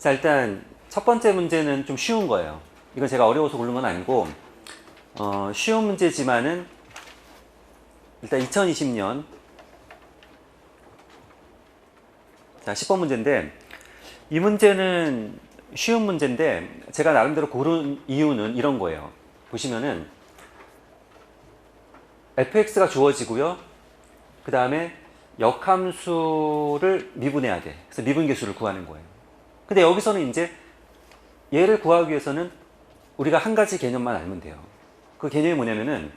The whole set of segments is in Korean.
자, 일단 첫 번째 문제는 좀 쉬운 거예요. 이건 제가 어려워서 고른 건 아니고 쉬운 문제지만은 일단 2020년 자 10번 문제인데, 이 문제는 쉬운 문제인데 제가 나름대로 고른 이유는 이런 거예요. 보시면은 fx가 주어지고요, 그 다음에 역함수를 미분해야 돼. 그래서 미분계수를 구하는 거예요. 근데 여기서는 이제 얘를 구하기 위해서는 우리가 한 가지 개념만 알면 돼요. 그 개념이 뭐냐면은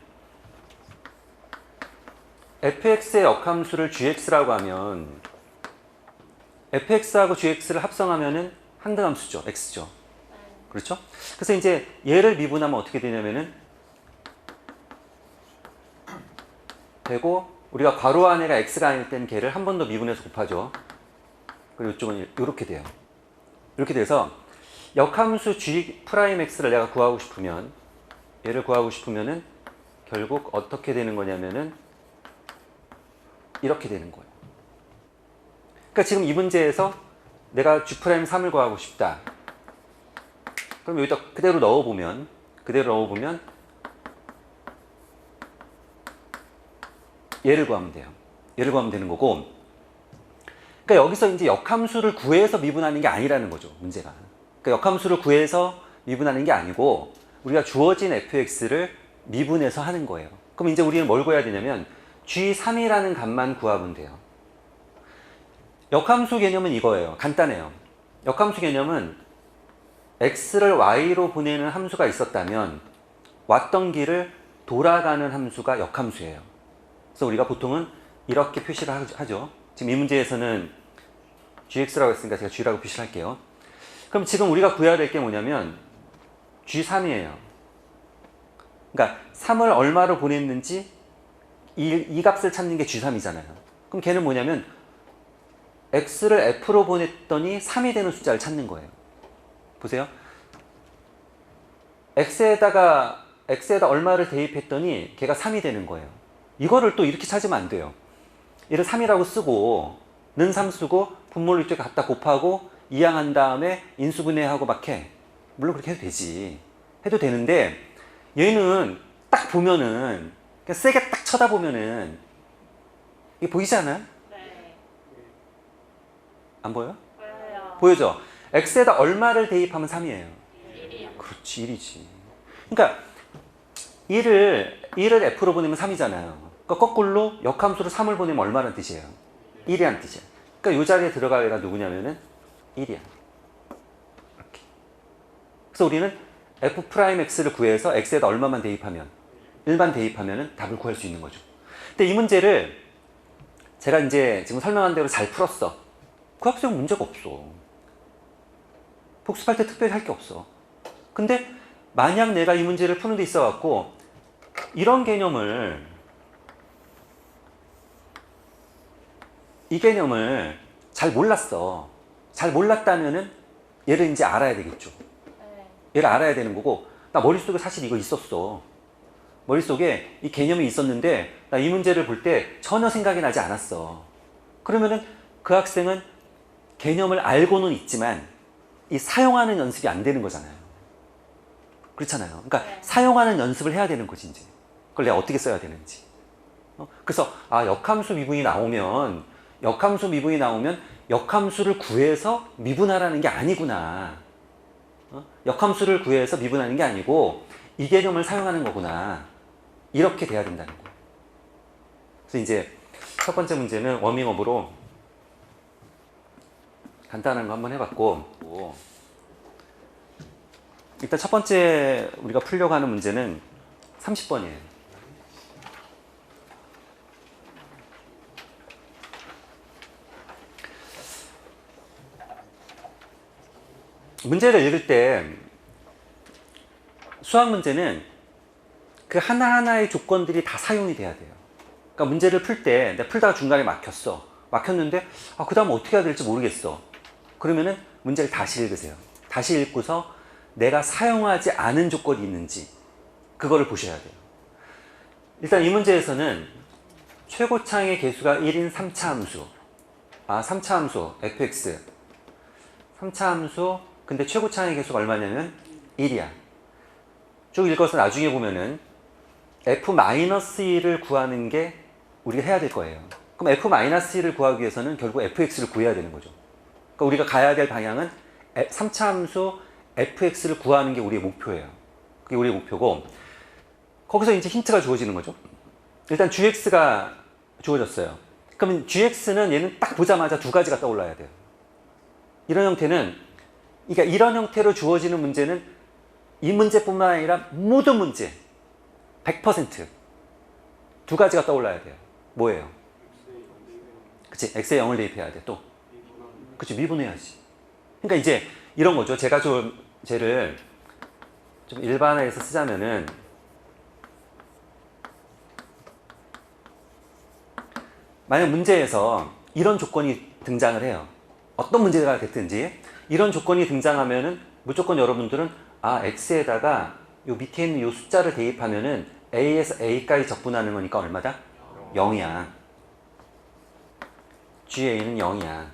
fx의 역함수를 gx라고 하면 fx하고 gx를 합성하면은 항등함수죠. x죠. 그렇죠? 그래서 이제 얘를 미분하면 어떻게 되냐면은 되고, 우리가 괄호 안에가 x가 아닐 때는 걔를 한 번 더 미분해서 곱하죠. 그리고 이쪽은 이렇게 돼요. 이렇게 돼서 역함수 g'x를 내가 구하고 싶으면, 얘를 구하고 싶으면은 결국 어떻게 되는 거냐면은 이렇게 되는 거예요. 그러니까 지금 이 문제에서 내가 g'3을 구하고 싶다. 그럼 여기다 그대로 넣어보면 얘를 구하면 돼요. 얘를 구하면 되는 거고, 그러니까 여기서 이제 역함수를 구해서 미분하는 게 아니라는 거죠, 문제가. 그러니까 역함수를 구해서 미분하는 게 아니고 우리가 주어진 fx를 미분해서 하는 거예요. 그럼 이제 우리는 뭘 구해야 되냐면 g3이라는 값만 구하면 돼요. 역함수 개념은 이거예요. 간단해요. 역함수 개념은 x를 y로 보내는 함수가 있었다면 왔던 길을 돌아가는 함수가 역함수예요. 그래서 우리가 보통은 이렇게 표시를 하죠. 지금 이 문제에서는 gx라고 했으니까 제가 g라고 표시를 할게요. 그럼 지금 우리가 구해야 될 게 뭐냐면 g3이에요. 그러니까 3을 얼마로 보냈는지 이 값을 찾는 게 g3이잖아요. 그럼 걔는 뭐냐면 x를 f로 보냈더니 3이 되는 숫자를 찾는 거예요. 보세요. x에다 얼마를 대입했더니 걔가 3이 되는 거예요. 이거를 또 이렇게 찾으면 안 돼요. 얘를 3이라고 쓰고 는 3 쓰고 분모를 이쪽에 갖다 곱하고 이항한 다음에 인수분해하고 막 해. 물론 그렇게 해도 되지. 해도 되는데 얘는 딱 보면은 그냥 세게 딱 쳐다보면은 이게 보이지 않아요? 네. 안 보여요? 보여요. 보여죠? x에다 얼마를 대입하면 3이에요? 1이요. 그렇지, 1이지. 그러니까 1을 f로 보내면 3이잖아요. 그러니까 거꾸로 역함수로 3을 보내면 얼마라는 뜻이에요? 1이라는 뜻이에요. 그러니까 이 자리에 들어갈 애가 누구냐면은 1이야. 이렇게. 그래서 우리는 f'x를 구해서 x에다 얼마만 대입하면, 1만 대입하면은 답을 구할 수 있는 거죠. 근데 이 문제를 제가 이제 지금 설명한 대로 잘 풀었어. 그 학생 문제가 없어. 복습할 때 특별히 할 게 없어. 근데 만약 내가 이 문제를 푸는 데 있어 갖고 이런 개념을, 이 개념을 잘 몰랐어. 잘 몰랐다면은 얘를 이제 알아야 되겠죠. 네. 얘를 알아야 되는 거고, 나 머릿속에 사실 이거 있었어. 머릿속에 이 개념이 있었는데 나 이 문제를 볼 때 전혀 생각이 나지 않았어. 그러면은 그 학생은 개념을 알고는 있지만 이 사용하는 연습이 안 되는 거잖아요. 그렇잖아요. 그러니까 네. 사용하는 연습을 해야 되는 거지 이제. 그걸 내가 어떻게 써야 되는지. 그래서 역함수 미분이 나오면 역함수를 구해서 미분하라는 게 아니구나. 역함수를 구해서 미분하는 게 아니고 이 개념을 사용하는 거구나. 이렇게 돼야 된다는 거예요. 그래서 이제 첫 번째 문제는 워밍업으로 간단한 거 한번 해봤고, 일단 첫 번째 우리가 풀려고 하는 문제는 30번이에요. 문제를 읽을 때 수학 문제는 그 하나하나의 조건들이 다 사용이 돼야 돼요. 그러니까 문제를 풀 때 내가 풀다가 중간에 막혔는데 그 다음 어떻게 해야 될지 모르겠어. 그러면은 문제를 다시 읽으세요. 다시 읽고서 내가 사용하지 않은 조건이 있는지 그거를 보셔야 돼요. 일단 이 문제에서는 최고차의 개수가 1인 3차 함수, 3차 함수 fx 3차 함수 근데 최고 차항의 개수가 얼마냐면 1이야. 쭉 읽어서 나중에 보면은 f-1을 구하는 게 우리가 해야 될 거예요. 그럼 f-1을 구하기 위해서는 결국 fx를 구해야 되는 거죠. 그러니까 우리가 가야 될 방향은 3차 함수 fx를 구하는 게 우리의 목표예요. 그게 우리의 목표고, 거기서 이제 힌트가 주어지는 거죠. 일단 gx가 주어졌어요. 그러면 gx는 얘는 딱 보자마자 두 가지가 떠올라야 돼요. 이런 형태는, 그러니까 이런 형태로 주어지는 문제는 이 문제뿐만 아니라 모든 문제 100%두 가지가 떠올라야 돼요. 뭐예요? 그치, x에 0을 대입해야 돼. 또 그치, 미분해야지. 그러니까 이제 이런 거죠. 제가 좀 쟤를 좀 일반화해서 쓰자면은, 만약 문제에서 이런 조건이 등장을 해요. 어떤 문제가 됐든지 이런 조건이 등장하면은 무조건 여러분들은 x에다가 요 밑에 있는 요 숫자를 대입하면은 a에서 a까지 적분하는 거니까 얼마다? 0이야. ga는 0이야.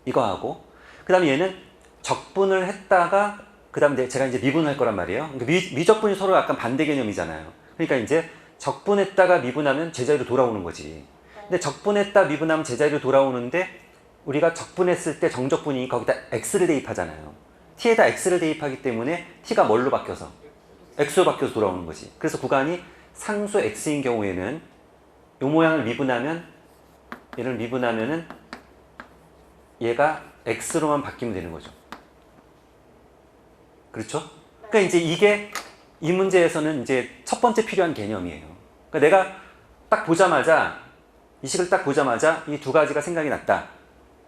이거 하고, 그 다음에 얘는 적분을 했다가 그 다음에 제가 이제 미분할 거란 말이에요. 그러니까 미적분이 서로 약간 반대 개념이잖아요. 그러니까 이제 적분했다가 미분하면 제자리로 돌아오는 거지. 근데 적분했다 미분하면 제자리로 돌아오는데, 우리가 적분했을 때 정적분이 거기다 x를 대입하잖아요. t에다 x를 대입하기 때문에 t가 뭘로 바뀌어서? x로 바뀌어서 돌아오는 거지. 그래서 구간이 상수 x인 경우에는 이 모양을 미분하면, 얘를 미분하면은 얘가 x로만 바뀌면 되는 거죠. 그렇죠? 그러니까 이제 이게 이 문제에서는 이제 첫 번째 필요한 개념이에요. 그러니까 내가 딱 보자마자, 이 식을 딱 보자마자 이 두 가지가 생각이 났다.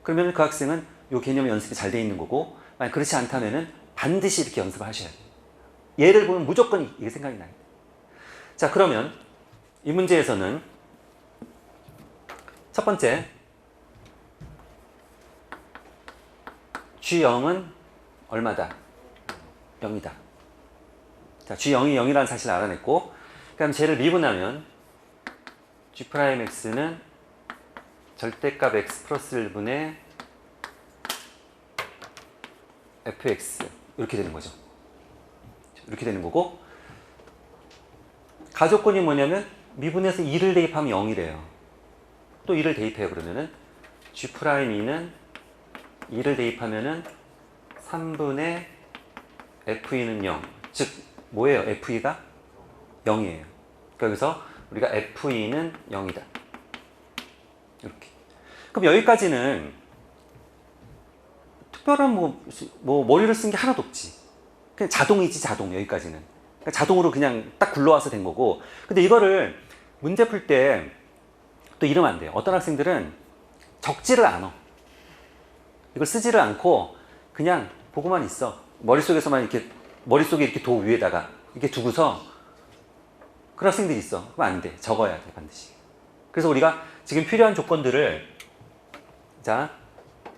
그러면 그 학생은 이 개념 연습이 잘 돼 있는 거고, 만약 그렇지 않다면은 반드시 이렇게 연습을 하셔야 돼요. 얘를 보면 무조건 이게 생각이 나요. 자, 그러면 이 문제에서는 첫 번째, G0은 얼마다? 0이다. 자, G0이 0이라는 사실을 알아냈고, 그럼 쟤를 미분하면 G'X는 절대값 X 플러스 1분의 fx 이렇게 되는 거죠. 이렇게 되는 거고, 가조건이 뭐냐면 미분해서 2를 대입하면 0이래요. 또 2를 대입해요. 그러면은 G'E는 2를 대입하면은 3분의 Fe는 0. 즉 뭐예요? Fe가 0이에요. 그래서 우리가 Fe는 0이다. 이렇게. 그럼 여기까지는 특별한 뭐 머리를 쓴 게 하나도 없지. 그냥 자동이지, 자동. 여기까지는. 그러니까 자동으로 그냥 딱 굴러와서 된 거고. 근데 이거를 문제 풀 때 또 이러면 안 돼요. 어떤 학생들은 적지를 않아. 이걸 쓰지를 않고 그냥 보고만 있어. 머릿속에서만 이렇게, 머릿속에 이렇게 도 위에다가 이렇게 두고서, 그런 학생들이 있어. 그럼 안 돼. 적어야 돼, 반드시. 그래서 우리가 지금 필요한 조건들을, 자,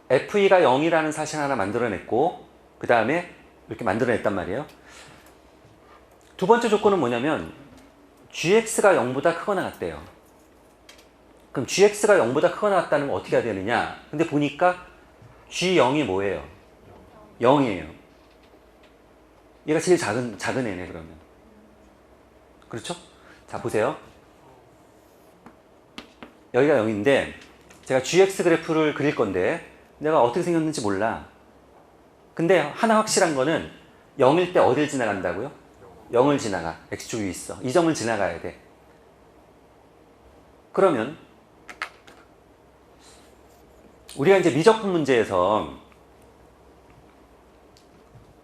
FE가 0이라는 사실 하나 만들어냈고, 그 다음에 이렇게 만들어냈단 말이에요. 두 번째 조건은 뭐냐면 GX가 0보다 크거나 같대요. 그럼 GX가 0보다 크거나 같다는 건 어떻게 해야 되느냐? 근데 보니까 G0이 뭐예요? 0이에요. 얘가 제일 작은 애네, 그러면. 그렇죠? 자, 보세요. 여기가 0인데 제가 GX 그래프를 그릴 건데 내가 어떻게 생겼는지 몰라. 근데 하나 확실한 거는 0일 때 어딜 지나간다고요? 0을 지나가. X축 위에 있어. 이 점을 지나가야 돼. 그러면 우리가 이제 미적분 문제에서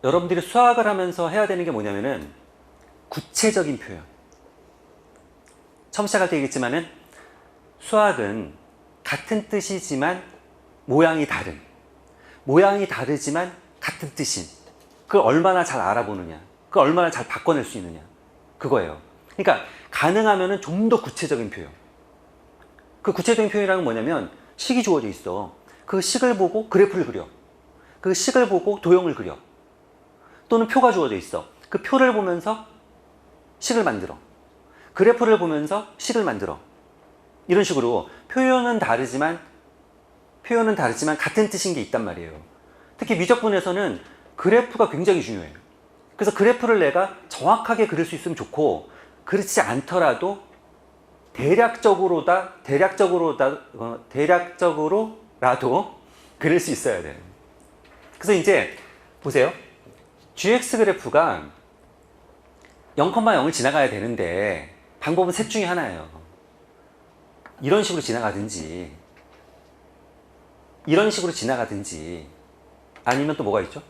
여러분들이 수학을 하면서 해야 되는 게 뭐냐면은 구체적인 표현. 처음 시작할 때 얘기했지만은 수학은 같은 뜻이지만 모양이 다른, 모양이 다르지만 같은 뜻인, 그걸 얼마나 잘 알아보느냐, 그걸 얼마나 잘 바꿔낼 수 있느냐, 그거예요. 그러니까 가능하면은 좀 더 구체적인 표현. 그 구체적인 표현이란 건 뭐냐면 식이 주어져 있어. 그 식을 보고 그래프를 그려. 그 식을 보고 도형을 그려. 또는 표가 주어져 있어. 그 표를 보면서 식을 만들어. 그래프를 보면서 식을 만들어. 이런 식으로 표현은 다르지만 같은 뜻인 게 있단 말이에요. 특히 미적분에서는 그래프가 굉장히 중요해요. 그래서 그래프를 내가 정확하게 그릴 수 있으면 좋고, 그렇지 않더라도 대략적으로라도 그릴 수 있어야 돼요. 그래서 이제 보세요. GX 그래프가 0,0을 지나가야 되는데 방법은 셋 중에 하나예요. 이런 식으로 지나가든지, 이런 식으로 지나가든지, 아니면 또 뭐가 있죠?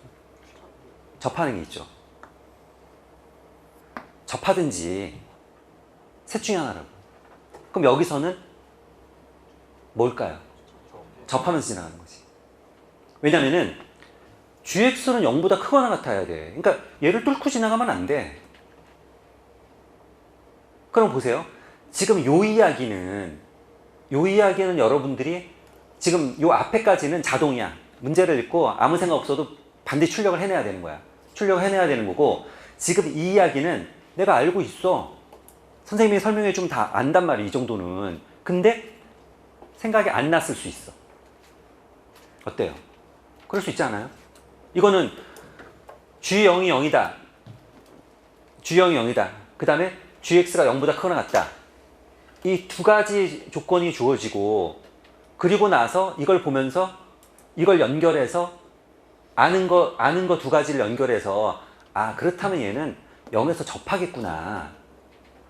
접하는 게 있죠. 접하든지, 셋 중에 하나라고. 그럼 여기서는 뭘까요? 접하면서 지나가는 거지. 왜냐면은 GX는 0보다 크거나 같아야 돼. 그러니까 얘를 뚫고 지나가면 안 돼. 그럼 보세요. 지금 요 이야기는 여러분들이 지금 요 앞에까지는 자동이야. 문제를 읽고 아무 생각 없어도 반드시 출력을 해내야 되는 거야. 출력을 해내야 되는 거고, 지금 이 이야기는 내가 알고 있어. 선생님이 설명해 주면 다 안단 말이야, 이 정도는. 근데 생각이 안 났을 수 있어. 어때요? 그럴 수 있지 않아요? 이거는 G0이 0이다. G0이 0이다. 그 다음에 GX가 0보다 크거나 같다. 이 두 가지 조건이 주어지고, 그리고 나서 이걸 보면서 이걸 연결해서 아는 거 두 가지를 연결해서, 아, 그렇다면 얘는 0에서 접하겠구나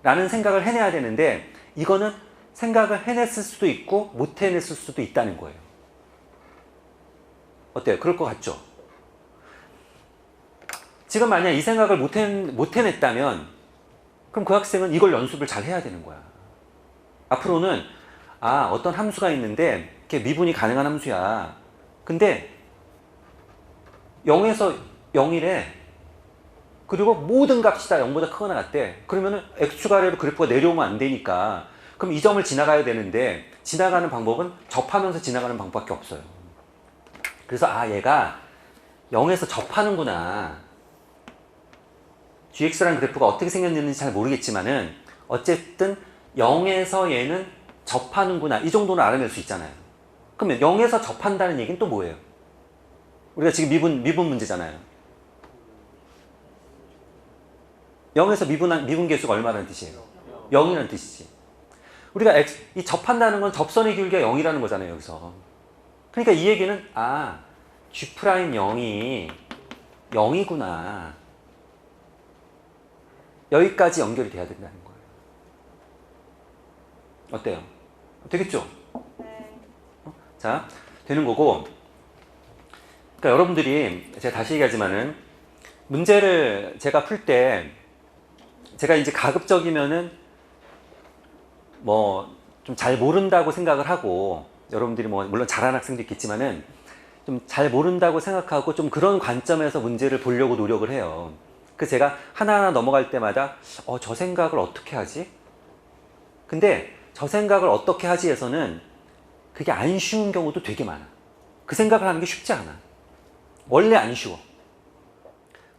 라는 생각을 해내야 되는데, 이거는 생각을 해냈을 수도 있고 못 해냈을 수도 있다는 거예요. 어때요? 그럴 것 같죠? 지금 만약 이 생각을 못 해냈다면, 그럼 그 학생은 이걸 연습을 잘 해야 되는 거야. 앞으로는, 아, 어떤 함수가 있는데 이렇게 미분이 가능한 함수야. 근데 0에서 0이래. 그리고 모든 값이 다 0보다 크거나 같대. 그러면은 x축 아래로 그래프가 내려오면 안 되니까, 그럼 이 점을 지나가야 되는데, 지나가는 방법은 접하면서 지나가는 방법밖에 없어요. 그래서 아, 얘가 0에서 접하는구나. GX라는 그래프가 어떻게 생겼는지 잘 모르겠지만은 어쨌든 0에서 얘는 접하는구나, 이 정도는 알아낼 수 있잖아요. 그러면 0에서 접한다는 얘기는 또 뭐예요? 우리가 지금 미분 문제잖아요. 0에서 미분 계수가 얼마라는 뜻이에요? 0이라는 뜻이지. 우리가 이 접한다는 건 접선의 기울기가 0이라는 거잖아요, 여기서. 그러니까 이 얘기는, 아, G'0이 0이구나. 여기까지 연결이 돼야 된다는 거예요. 어때요? 되겠죠? 네. 자, 되는 거고. 그러니까 여러분들이, 제가 다시 얘기하지만은, 문제를 제가 풀 때, 제가 이제 가급적이면은, 뭐, 좀 잘 모른다고 생각을 하고, 여러분들이 뭐, 물론 잘하는 학생도 있겠지만은, 좀 잘 모른다고 생각하고, 좀 그런 관점에서 문제를 보려고 노력을 해요. 그래서 제가 하나하나 넘어갈 때마다, 저 생각을 어떻게 하지? 근데 저 생각을 어떻게 하지에서는 그게 안 쉬운 경우도 되게 많아. 그 생각을 하는 게 쉽지 않아. 원래 안 쉬워.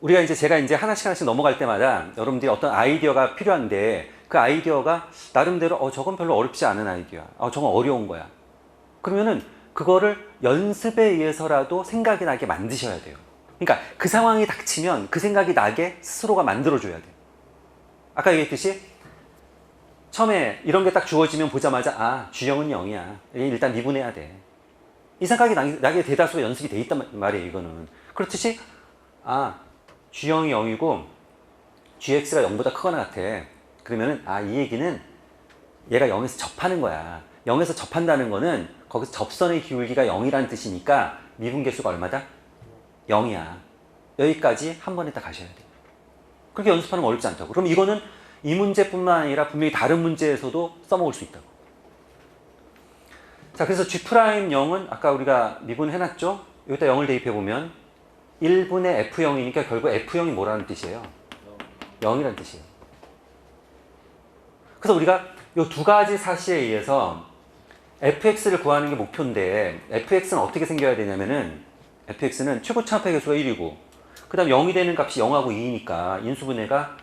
우리가 이제 제가 이제 하나씩 넘어갈 때마다 여러분들이 어떤 아이디어가 필요한데, 그 아이디어가 나름대로 저건 별로 어렵지 않은 아이디어야. 저건 어려운 거야. 그러면은 그거를 연습에 의해서라도 생각이 나게 만드셔야 돼요. 그러니까 그 상황이 닥치면 그 생각이 나게 스스로가 만들어줘야 돼요. 아까 얘기했듯이 처음에 이런 게 딱 주어지면 보자마자, 아, G형은 0이야. 일단 미분해야 돼. 이 생각이 나게 대다수가 연습이 돼 있단 말이에요, 이거는. 그렇듯이, 아, G형이 0이고 GX가 0보다 크거나 같아. 그러면은, 아, 이 얘기는 얘가 0에서 접하는 거야. 0에서 접한다는 거는 거기서 접선의 기울기가 0이라는 뜻이니까 미분 계수가 얼마다? 0이야. 여기까지 한 번에 다 가셔야 돼. 그렇게 연습하는 건 어렵지 않다고. 그럼 이거는 이 문제뿐만 아니라 분명히 다른 문제에서도 써먹을 수 있다고. 자, 그래서 G'0은 아까 우리가 미분해놨죠? 여기다 0을 대입해보면 1분의 F0이니까 결국 F0이 뭐라는 뜻이에요? 0이라는 뜻이에요. 그래서 우리가 이 두 가지 사실에 의해서 fx를 구하는 게 목표인데, fx는 어떻게 생겨야 되냐면은, fx는 최고 차합의 개수가 1이고, 그 다음 0이 되는 값이 0하고 2니까 인수분해가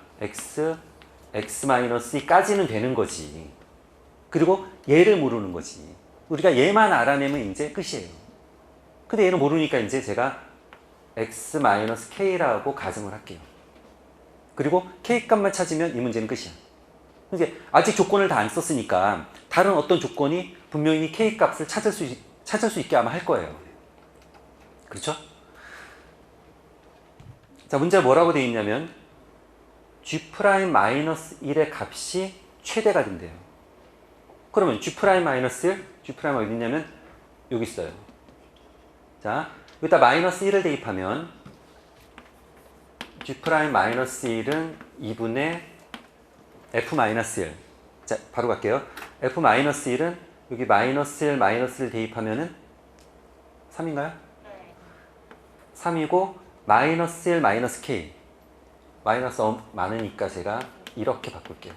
x-2까지는 되는 거지. 그리고 얘를 모르는 거지. 우리가 얘만 알아내면 이제 끝이에요. 근데 얘를 모르니까 이제 제가 x-k라고 가정을 할게요. 그리고 k 값만 찾으면 이 문제는 끝이야. 이제 아직 조건을 다 안 썼으니까 다른 어떤 조건이 분명히 k 값을 찾을 수 있게 아마 할 거예요. 그렇죠? 자, 문제가 뭐라고 되어 있냐면 g'-1의 값이 최대가 된대요. 그러면 g'-1, g'가 어디 있냐면 여기 있어요. 자, 여기다 -1을 대입하면 g'-1은 2분의 f-1. 자, 바로 갈게요. f-1은 여기 -1을 대입하면은 3인가요? 네. 3이고 -1, -k. 마이너스 많으니까 제가 이렇게 바꿀게요.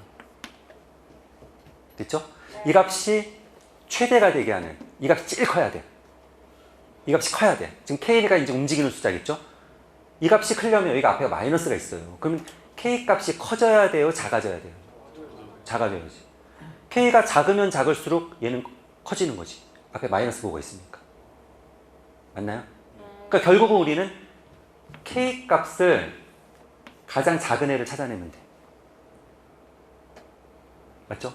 됐죠? 이 값이 최대가 되게 하는, 이 값이 제일 커야 돼. 이 값이 커야 돼. 지금 k가 이제 움직이는 숫자겠죠? 이 값이 크려면 여기가 앞에 마이너스가 있어요. 그러면 k 값이 커져야 돼요? 작아져야 돼요? 작아져야지. k가 작으면 작을수록 얘는 커지는 거지. 앞에 마이너스 보고 있으니까. 맞나요? 그러니까 결국은 우리는 k 값을 가장 작은 애를 찾아내면 돼. 맞죠?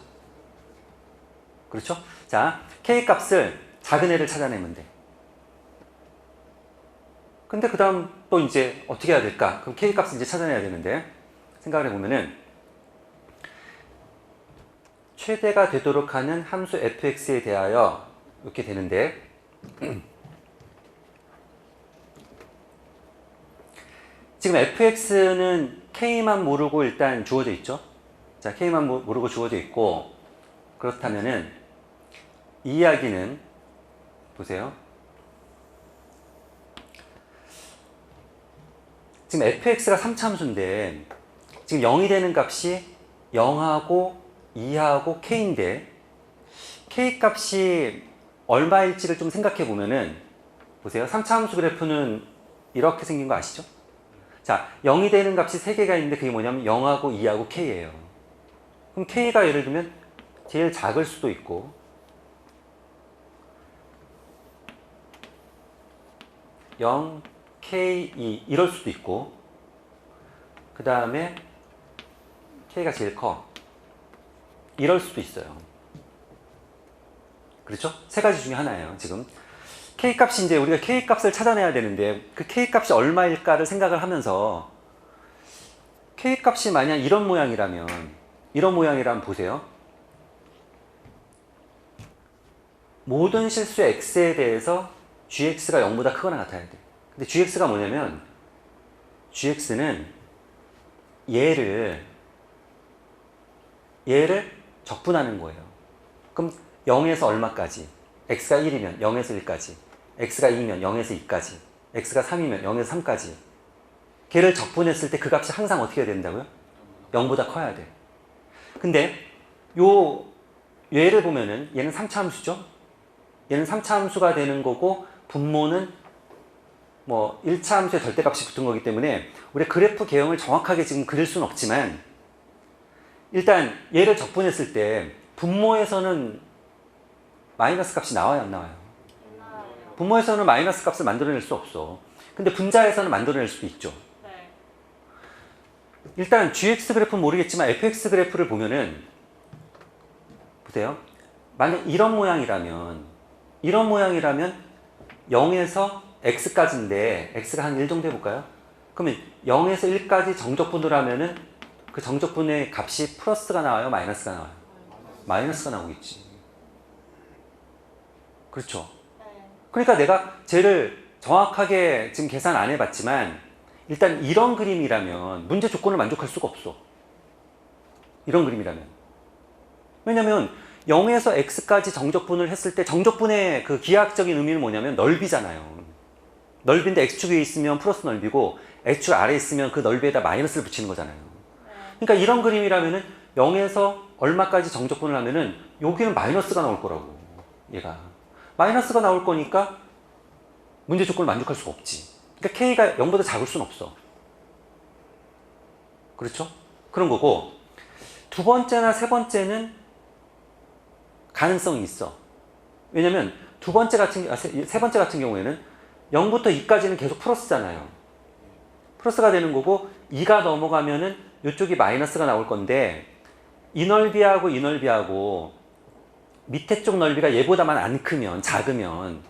그렇죠? 자, k 값을 작은 애를 찾아내면 돼. 근데 그 다음 또 이제 어떻게 해야 될까? 그럼 k 값을 이제 찾아내야 되는데 생각을 해보면은 최대가 되도록 하는 함수 fx에 대하여 이렇게 되는데 지금 fx는 k만 모르고 일단 주어져 있죠. 자, k만 모르고 주어져 있고 그렇다면은 이 이야기는 보세요. 지금 fx가 3차 함수인데 지금 0이 되는 값이 0하고 2하고 k인데 k 값이 얼마일지를 좀 생각해 보면은 보세요. 3차 함수 그래프는 이렇게 생긴 거 아시죠? 자, 0이 되는 값이 3개가 있는데 그게 뭐냐면 0하고 2하고 k예요. 그럼 k가 예를 들면 제일 작을 수도 있고 0, k, 2 이럴 수도 있고 그 다음에 k가 제일 커 이럴 수도 있어요. 그렇죠? 세 가지 중에 하나예요. 지금 k 값이 이제 우리가 k 값을 찾아내야 되는데 그 k 값이 얼마일까를 생각을 하면서 k 값이 만약 이런 모양이라면 보세요. 모든 실수 x에 대해서 gx가 0보다 크거나 같아야 돼. 근데 gx가 뭐냐면 gx는 얘를 적분하는 거예요. 그럼 0에서 얼마까지? x가 1이면 0에서 1까지, x가 2면 0에서 2까지, x가 3이면 0에서 3까지. 걔를 적분했을 때 그 값이 항상 어떻게 해야 된다고요? 0보다 커야 돼. 근데 요 얘를 보면은 얘는 3차 함수죠? 얘는 3차 함수가 되는 거고 분모는 뭐 1차 함수의 절대값이 붙은 거기 때문에 우리 그래프 개형을 정확하게 지금 그릴 수는 없지만 일단 얘를 적분했을 때 분모에서는 마이너스 값이 나와요, 안 나와요? 분모에서는 마이너스 값을 만들어낼 수 없어. 근데 분자에서는 만들어낼 수도 있죠. 네. 일단 gx 그래프는 모르겠지만 fx 그래프를 보면은 보세요. 만약 이런 모양이라면 0에서 x까지인데 x가 한 1 정도 해볼까요? 그러면 0에서 1까지 정적분을 하면은 그 정적분의 값이 플러스가 나와요? 마이너스가 나와요? 마이너스가 나오겠지. 그렇죠? 네. 그러니까 내가 쟤를 정확하게 지금 계산 안 해봤지만 일단 이런 그림이라면 문제 조건을 만족할 수가 없어. 이런 그림이라면. 왜냐면 0에서 x까지 정적분을 했을 때 정적분의 그 기하학적인 의미는 뭐냐면 넓이잖아요. 넓이인데 x축 위에 있으면 플러스 넓이고 x축 아래에 있으면 그 넓이에다 마이너스를 붙이는 거잖아요. 그러니까 이런 그림이라면은 0에서 얼마까지 정적분을 하면은 여기는 마이너스가 나올 거라고. 얘가. 마이너스가 나올 거니까 문제 조건을 만족할 수가 없지. 그러니까 k가 0보다 작을 수는 없어. 그렇죠? 그런 거고 두 번째나 세 번째는 가능성이 있어. 왜냐면 세 번째 같은 경우에는 0부터 2까지는 계속 플러스잖아요. 플러스가 되는 거고 2가 넘어가면은 이쪽이 마이너스가 나올 건데 이 넓이하고 이 넓이하고 밑에 쪽 넓이가 얘보다만 안 크면 작으면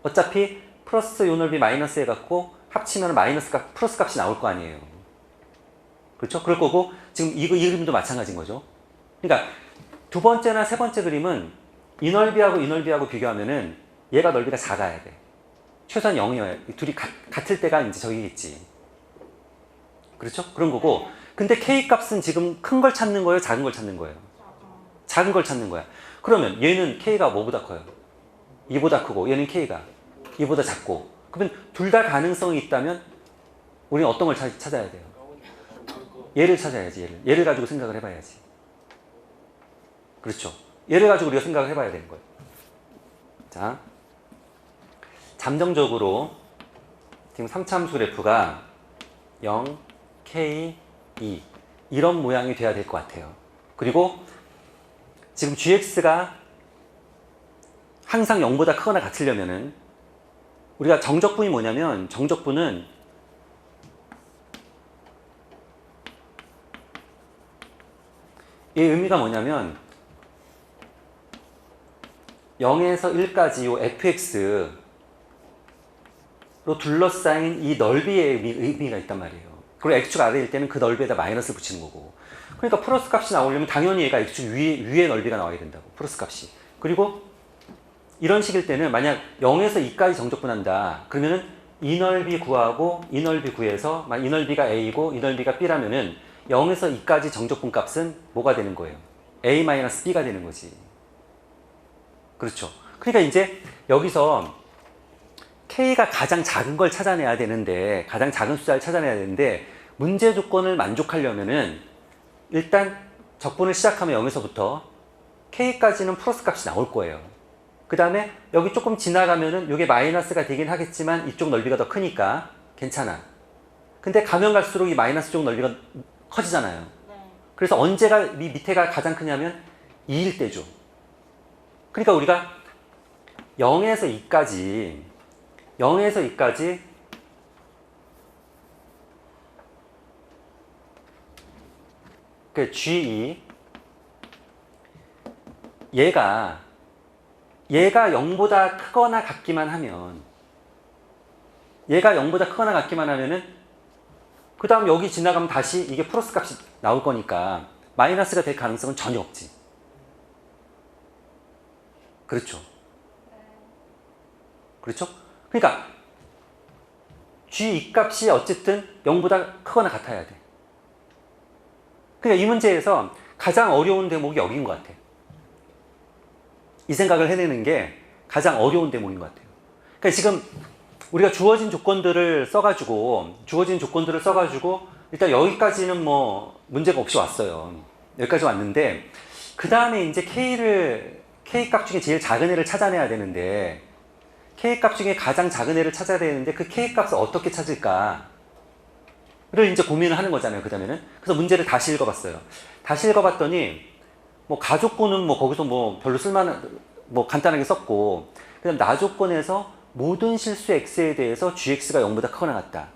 어차피 플러스 요 넓이 마이너스 해갖고 합치면 마이너스 값, 플러스 값이 나올 거 아니에요. 그렇죠? 그럴 거고 지금 이 그림도 마찬가지인 거죠. 그러니까 두 번째나 세 번째 그림은 이 넓이하고 이 넓이하고 비교하면은 얘가 넓이가 작아야 돼. 최소한 0이어야 둘이 같을 때가 이제 저기겠지. 그렇죠? 그런 거고 근데 K 값은 지금 큰 걸 찾는 거예요? 작은 걸 찾는 거예요? 작은 걸 찾는 거야. 그러면 얘는 K가 뭐보다 커요? 이보다 크고 얘는 K가 이보다 작고 그러면 둘 다 가능성이 있다면 우리는 어떤 걸 찾아야 돼요? 얘를 찾아야지. 얘를 가지고 생각을 해봐야지. 그렇죠? 얘를 가지고 우리가 생각을 해봐야 되는 거예요. 자, 잠정적으로 지금 3차함수 그래프가 0, K, 2 이런 모양이 돼야 될 것 같아요. 그리고 지금 GX가 항상 0보다 크거나 같으려면은 우리가 정적분이 뭐냐면 정적분은 이 의미가 뭐냐면 0에서 1까지 요 fx로 둘러싸인 이 넓이의 의미가 있단 말이에요. 그리고 x축 아래일 때는 그 넓이에다 마이너스를 붙이는 거고. 그러니까 플러스 값이 나오려면 당연히 얘가 x축 위에 넓이가 나와야 된다고. 플러스 값이. 그리고 이런 식일 때는 만약 0에서 2까지 정적분한다. 그러면은 이 넓이 구하고 이 넓이 구해서 이 넓이가 a이고 이 넓이가 b라면은 0에서 2까지 정적분 값은 뭐가 되는 거예요? a-b가 되는 거지. 그렇죠. 그러니까 이제 여기서 K가 가장 작은 걸 찾아내야 되는데 가장 작은 숫자를 찾아내야 되는데 문제 조건을 만족하려면은 일단 적분을 시작하면 0에서부터 K까지는 플러스 값이 나올 거예요. 그 다음에 여기 조금 지나가면은 이게 마이너스가 되긴 하겠지만 이쪽 넓이가 더 크니까 괜찮아. 근데 가면 갈수록 이 마이너스 쪽 넓이가 커지잖아요. 네. 그래서 언제가 이 밑에가 가장 크냐면 2일 때죠. 그러니까 우리가 0에서 2까지 그 G2 얘가 0보다 크거나 같기만 하면 은 그 다음 여기 지나가면 다시 이게 플러스 값이 나올 거니까 마이너스가 될 가능성은 전혀 없지. 그렇죠. 그렇죠? 그러니까 G2 값이 어쨌든 0보다 크거나 같아야 돼. 그러니까 이 문제에서 가장 어려운 대목이 여기인 것 같아. 이 생각을 해내는 게 가장 어려운 대목인 것 같아요. 그러니까 지금 우리가 주어진 조건들을 써가지고 일단 여기까지는 뭐 문제가 없이 왔어요. 여기까지 왔는데 그 다음에 이제 K 값 중에 제일 작은 애를 찾아내야 되는데 K 값 중에 가장 작은 애를 찾아야 되는데 그 K 값을 어떻게 찾을까를 이제 고민을 하는 거잖아요. 그 다음에는. 그래서 문제를 다시 읽어봤어요. 다시 읽어봤더니 뭐 가조건은 뭐 거기서 뭐 별로 쓸만한 뭐 간단하게 썼고 그다음 나조건에서 모든 실수 x에 대해서 gx가 0보다 크거나 같다.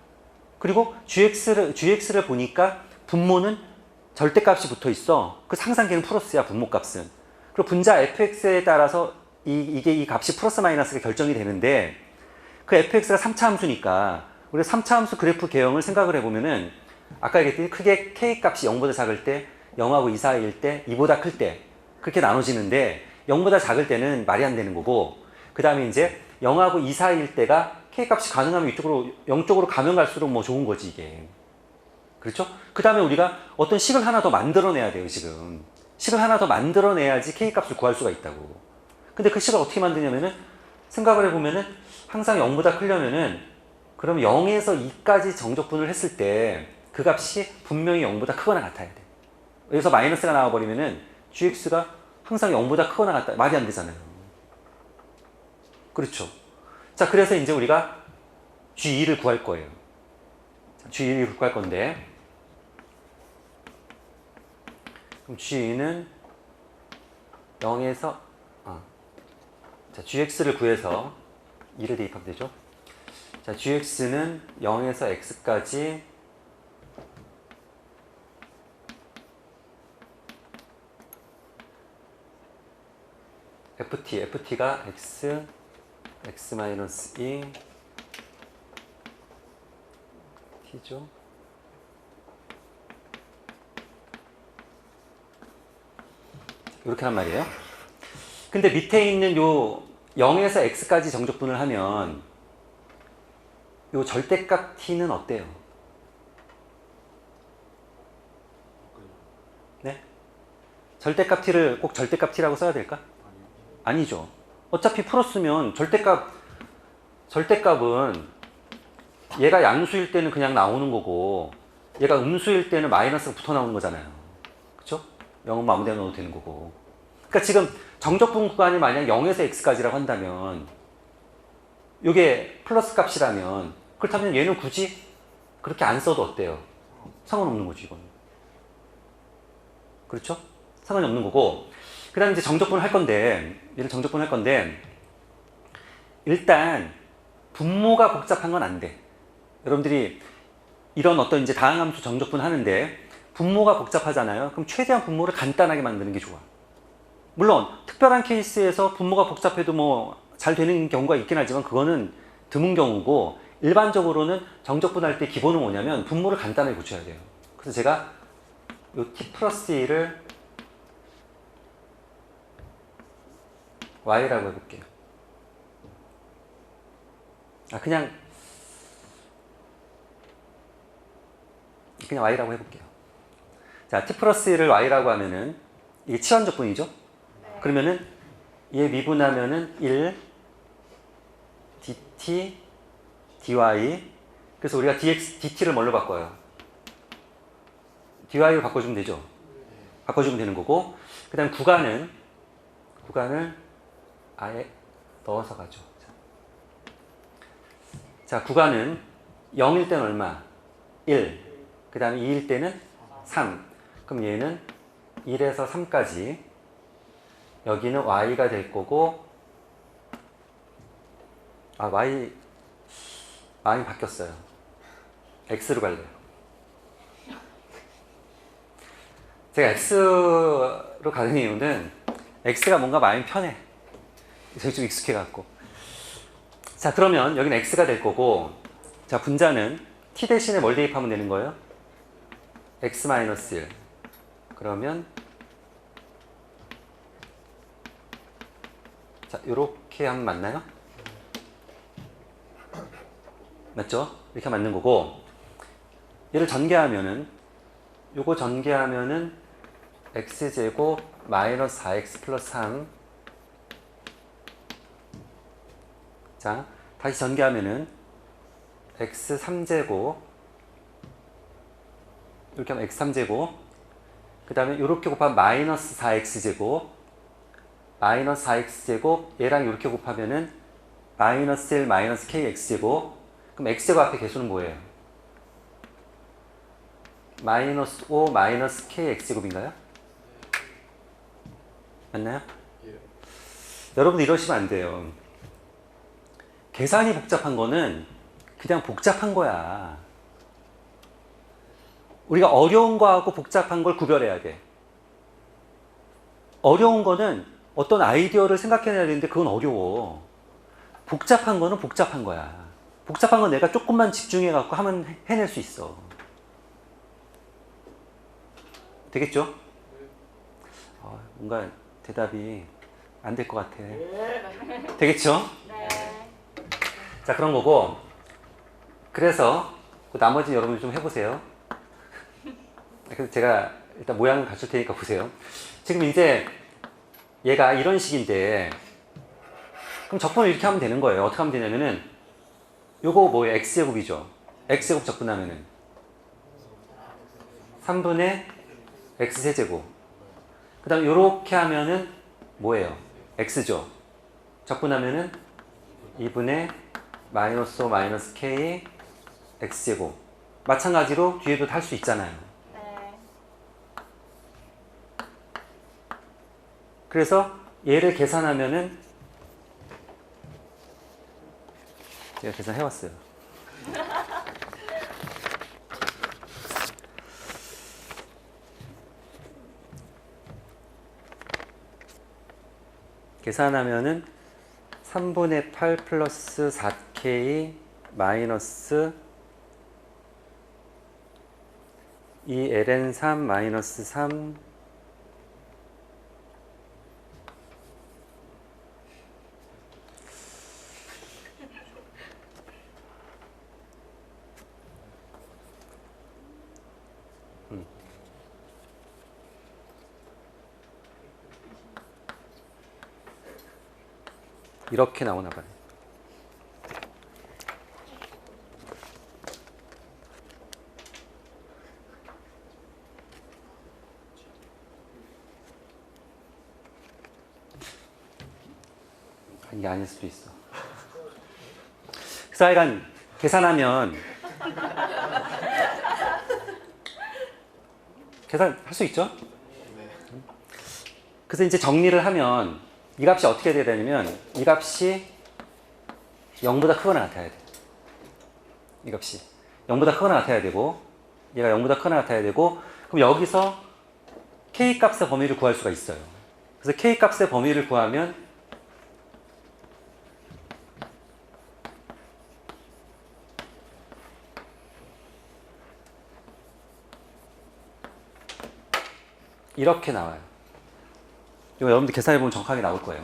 그리고 gx를 보니까 분모는 절대값이 붙어 있어. 그 항상 걔는 플러스야 분모값은. 그리고 분자 fx에 따라서 이게 이 값이 플러스 마이너스가 결정이 되는데 그 fx가 3차 함수니까 우리가 3차 함수 그래프 개형을 생각을 해보면은 아까 얘기했더니 크게 k 값이 0보다 작을 때 0하고 2 사이일 때 2보다 클 때 그렇게 나눠지는데 0보다 작을 때는 말이 안 되는 거고 그 다음에 이제 0하고 2 사이일 때가 k 값이 가능하면 이쪽으로 0쪽으로 가면 갈수록 뭐 좋은 거지 이게. 그렇죠? 그 다음에 우리가 어떤 식을 하나 더 만들어내야 돼요 지금. 식을 하나 더 만들어내야지 k 값을 구할 수가 있다고. 근데 그 식을 어떻게 만드냐면은 생각을 해보면은 항상 0보다 크려면은 그럼 0에서 2까지 정적분을 했을 때 그 값이 분명히 0보다 크거나 같아야 돼. 여기서 마이너스가 나와버리면은 gx가 항상 0보다 크거나 같다. 말이 안 되잖아요. 그렇죠. 자, 그래서 이제 우리가 g2를 구할 거예요. 자, g2를 구할 건데 그럼 g2는 0에서 자, gx를 구해서 2를 대입하면 되죠. 자, gx는 0에서 x까지 ft가 x-2 t죠. 이렇게 한 말이에요. 근데 밑에 있는 요 0에서 x까지 정적분을 하면 요 절대값 t는 어때요? 네? 절대값 t를 꼭 절대값 t라고 써야 될까? 아니죠. 어차피 풀었으면 절대값은 얘가 양수일 때는 그냥 나오는 거고 얘가 음수일 때는 마이너스가 붙어 나오는 거잖아요. 그쵸? 0은 아무 데나 넣어도 되는 거고. 그러니까 지금 정적분 구간이 만약 0에서 x까지라고 한다면 이게 플러스 값이라면 그렇다면 얘는 굳이 그렇게 안 써도 어때요? 상관없는 거지 이건. 그렇죠? 상관이 없는 거고 그 다음에 이제 정적분을 할 건데 얘를 정적분을 할 건데 일단 분모가 복잡한 건 안 돼. 여러분들이 이런 어떤 이제 다항함수 정적분 하는데 분모가 복잡하잖아요. 그럼 최대한 분모를 간단하게 만드는 게 좋아. 물론 특별한 케이스에서 분모가 복잡해도 뭐 잘 되는 경우가 있긴 하지만 그거는 드문 경우고 일반적으로는 정적분 할 때 기본은 뭐냐면 분모를 간단하게 붙여야 돼요. 그래서 제가 이 t 플러스 1을 y라고 해볼게요. 그냥 y라고 해볼게요. 자, t 플러스 1을 y라고 하면은 이게 치환적분이죠? 네. 그러면은 얘 미분하면은 1 dt dy 그래서 우리가 dx dt를 뭘로 바꿔요? dy로 바꿔주면 되죠? 바꿔주면 되는 거고 그 다음 구간을 아예 넣어서 가죠. 자, 구간은 0일 때는 얼마? 1. 그 다음에 2일 때는 3. 그럼 얘는 1에서 3까지. 여기는 y가 될 거고, y 바뀌었어요. x로 갈래요. 제가 x로 가는 이유는 x가 뭔가 마음이 편해. 저기 좀 익숙해갖고. 자, 그러면 여기는 x가 될 거고, 자, 분자는 t 대신에 뭘 대입하면 되는 거예요? x-1. 그러면, 자, 요렇게 하면 맞나요? 맞죠? 이렇게 맞는 거고, 얘를 전개하면은, 요거 전개하면은, x제곱 마이너스 4x 플러스 3. 자, 다시 전개하면은 x 3제곱 이렇게 하면 x 3제곱 그 다음에 이렇게 곱하면 마이너스 4x제곱 마이너스 4x제곱 얘랑 이렇게 곱하면은 마이너스 1 마이너스 kx제곱 그럼 x제곱 앞에 개수는 뭐예요? 마이너스 5 마이너스 kx제곱인가요? 맞나요? 예. 여러분 이러시면 안 돼요. 계산이 복잡한 거는 그냥 복잡한 거야. 우리가 어려운 거하고 복잡한 걸 구별해야 돼. 어려운 거는 어떤 아이디어를 생각해내야 되는데 그건 어려워. 복잡한 거는 복잡한 거야. 복잡한 건 내가 조금만 집중해갖고 하면 해낼 수 있어. 되겠죠? 뭔가 대답이 안 될 것 같아. 되겠죠? 네. 자, 그런 거고 그래서 그 나머지 여러분이 좀 해보세요. 그래서 제가 일단 모양을 갖출 테니까 보세요. 지금 이제 얘가 이런 식인데 그럼 적분을 이렇게 하면 되는 거예요. 어떻게 하면 되냐면은 요거 뭐예요? x제곱이죠. x제곱 적분하면은 3분의 x세제곱 그 다음에 요렇게 하면은 뭐예요? x죠. 적분하면은 2분의 마이너스 5 마이너스 k x제곱 마찬가지로 뒤에도 할 수 있잖아요. 네. 그래서 얘를 계산하면은 제가 계산해왔어요. 계산하면은 3분의 8 플러스 4k 마이너스 2ln3 마이너스 3 이렇게 나오나 봐요. 이게 아닐 수도 있어. 그래서 하여간 계산하면 계산할 수 있죠? 그래서 이제 정리를 하면 이 값이 어떻게 돼야 되냐면 이 값이 0보다 크거나 같아야 돼. 이 값이 0보다 크거나 같아야 되고 얘가 0보다 크거나 같아야 되고 그럼 여기서 k 값의 범위를 구할 수가 있어요. 그래서 k 값의 범위를 구하면 이렇게 나와요. 이거 여러분들 계산해보면 정확하게 나올 거예요.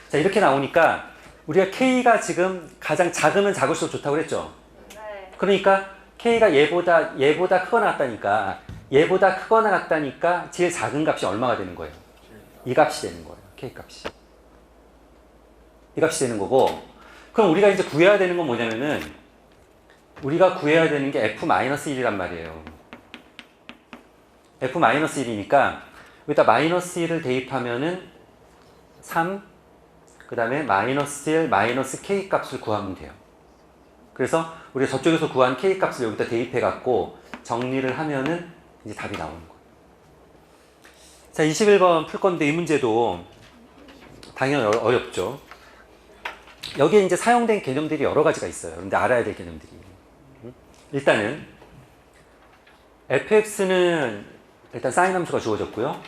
자, 이렇게 나오니까 우리가 K가 지금 가장 작으면 작을수록 좋다고 그랬죠? 네. 그러니까 K가 얘보다 크거나 같다니까 얘보다 크거나 같다니까 제일 작은 값이 얼마가 되는 거예요? 이 값이 되는 거예요. K 값이. 이 값이 되는 거고 그럼 우리가 이제 구해야 되는 건 뭐냐면은 우리가 구해야 되는 게 F-1이란 말이에요. F-1이니까 여기다 마이너스 1을 대입하면은 3, 그 다음에 마이너스 1, 마이너스 k 값을 구하면 돼요. 그래서 우리가 저쪽에서 구한 k 값을 여기다 대입해갖고 정리를 하면은 이제 답이 나오는 거예요. 자, 21번 풀 건데 이 문제도 당연히 어렵죠. 여기에 이제 사용된 개념들이 여러 가지가 있어요. 근데 알아야 될 개념들이. 일단은 fx는 일단 사인 함수가 주어졌고요.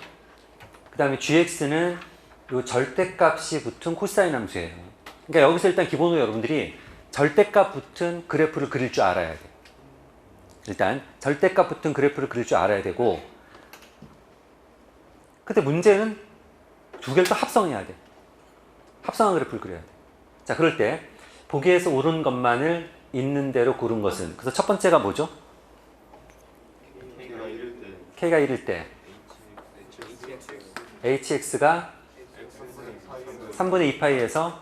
그 다음에 gx는 요 절대값이 붙은 코사인 함수예요. 그러니까 여기서 일단 기본으로 여러분들이 절대값 붙은 그래프를 그릴 줄 알아야 돼요. 일단 절대값 붙은 그래프를 그릴 줄 알아야 되고 근데 문제는 두 개를 또 합성해야 돼. 합성한 그래프를 그려야 돼. 자, 그럴 때 보기에서 옳은 것만을 있는 대로 고른 것은 그래서 첫 번째가 뭐죠? K가 1일 때 HX가 3분의 2파이에서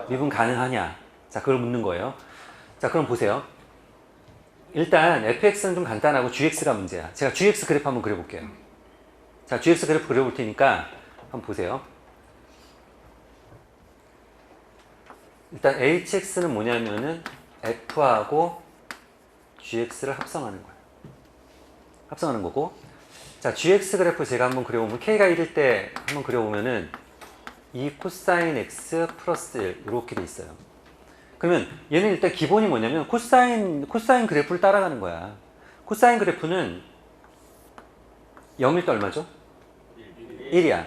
미분 가능하냐? 자, 그걸 묻는 거예요. 자, 그럼 보세요. 일단 fx는 좀 간단하고 gx가 문제야. 제가 gx 그래프 한번 그려볼게요. 자, gx 그래프 그려볼 테니까 한번 보세요. 일단 hx는 뭐냐면은 f하고 gx를 합성하는 거예요. 합성하는 거고 자, gx 그래프 제가 한번 그려보면 k가 1일 때 한번 그려보면은 2 코사인 x 플러스 1 이렇게 돼 있어요. 그러면 얘는 일단 기본이 뭐냐면 코사인 그래프를 따라가는 거야. 코사인 그래프는 0일 때 얼마죠? 1이야.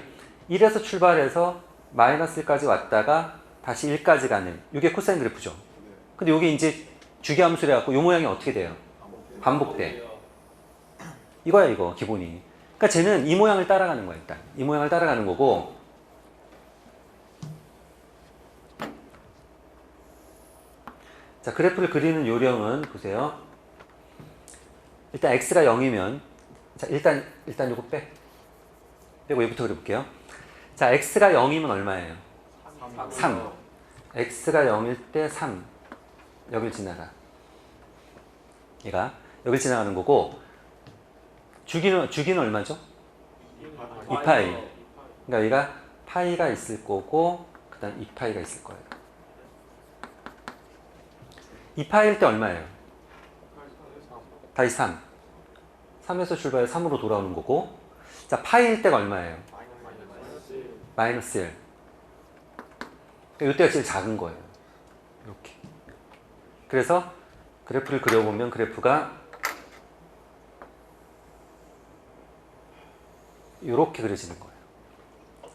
1에서 출발해서 마이너스 1까지 왔다가 다시 1까지 가는 이게 코사인 그래프죠. 근데 이게 이제 주기함수래 갖고 이 모양이 어떻게 돼요? 반복돼. 이거야 이거 기본이. 그러니까 쟤는 이 모양을 따라가는 거야. 일단 이 모양을 따라가는 거고 자, 그래프를 그리는 요령은 보세요. 일단 x가 0이면 자, 일단 요거 빼고 얘부터 그려볼게요. 자, x가 0이면 얼마예요? 3. x가 0일 때 3. 여길 지나가. 얘가 여길 지나가는 거고 주기는 얼마죠? 2파이. 그러니까 얘가 파이가 있을 거고 그 다음 2파이가 있을 거예요. 2파일 때 얼마예요? 다시 3. 3에서 출발해서 3으로 돌아오는 거고 자, 파일 때가 얼마예요? 마이너스 1. 이때가 제일 작은 거예요. 이렇게. 그래서 그래프를 그려보면 그래프가 이렇게 그려지는 거예요.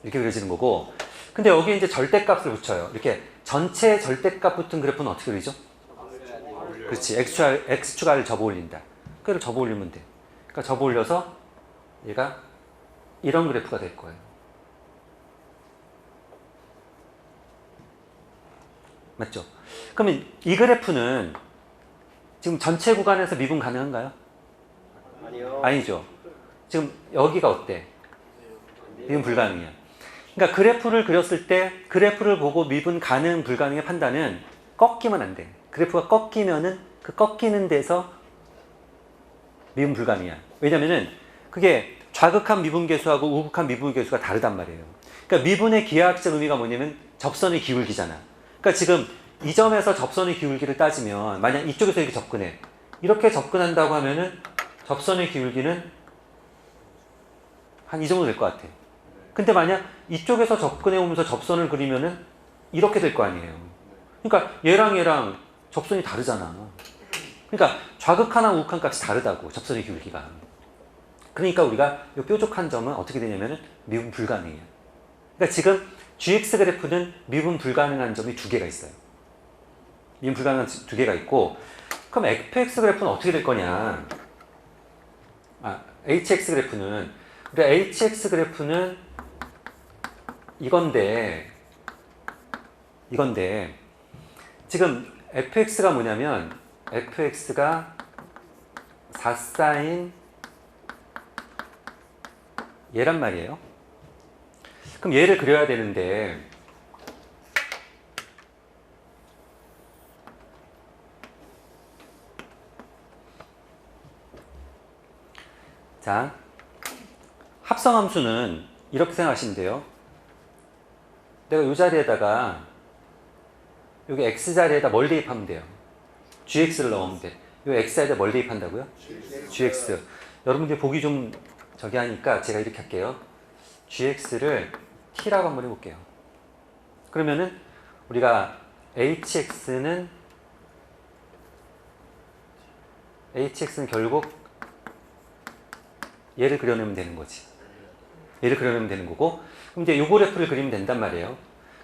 이렇게 그려지는 거고 근데 여기 이제 절대값을 붙여요. 이렇게 전체 절대값 붙은 그래프는 어떻게 그리죠? 그렇지. x축을 접어 올린다. 그걸 접어 올리면 돼. 그러니까 접어 올려서 얘가 이런 그래프가 될 거예요. 맞죠? 그러면 이 그래프는 지금 전체 구간에서 미분 가능한가요? 아니요. 아니죠. 지금 여기가 어때? 미분 불가능이야. 그러니까 그래프를 그렸을 때 그래프를 보고 미분 가능 불가능의 판단은 꺾이면 안 돼. 그래프가 꺾이면은 그 꺾이는 데서 미분 불가능이야. 왜냐면은 그게 좌극한 미분계수하고 우극한 미분계수가 다르단 말이에요. 그러니까 미분의 기하학적 의미가 뭐냐면 접선의 기울기잖아. 그러니까 지금 이 점에서 접선의 기울기를 따지면 만약 이쪽에서 이렇게 접근해. 이렇게 접근한다고 하면은 접선의 기울기는 한 이 정도 될 것 같아. 근데 만약 이쪽에서 접근해 오면서 접선을 그리면은 이렇게 될 거 아니에요. 그러니까 얘랑 접선이 다르잖아. 그러니까 좌극한하고 우극한 값이 다르다고, 접선의 기울기가. 그러니까 우리가 이 뾰족한 점은 어떻게 되냐면은 미분 불가능이에요. 그러니까 지금 gx 그래프는 미분 불가능한 점이 두 개가 있어요. 미분 불가능한 두 개가 있고, 그럼 fx 그래프는 어떻게 될 거냐? hx 그래프는, 우리가 hx 그래프는 이건데 지금 fx가 뭐냐면 fx가 4사인 얘란 말이에요. 그럼 얘를 그려야 되는데 자, 합성함수는 이렇게 생각하시면 돼요. 내가 이 자리에다가 여기 x자리에다 뭘 대입하면 돼요? gx를 넣으면 돼. 이 x자리에다 뭘 대입한다고요? gx. 여러분들 보기 좀 저기 하니까 제가 이렇게 할게요. gx를 t라고 한번 해볼게요. 그러면은 우리가 hx는 결국 얘를 그려내면 되는 거지. 얘를 그려내면 되는 거고, 그럼 이제 요 그래프를 그리면 된단 말이에요.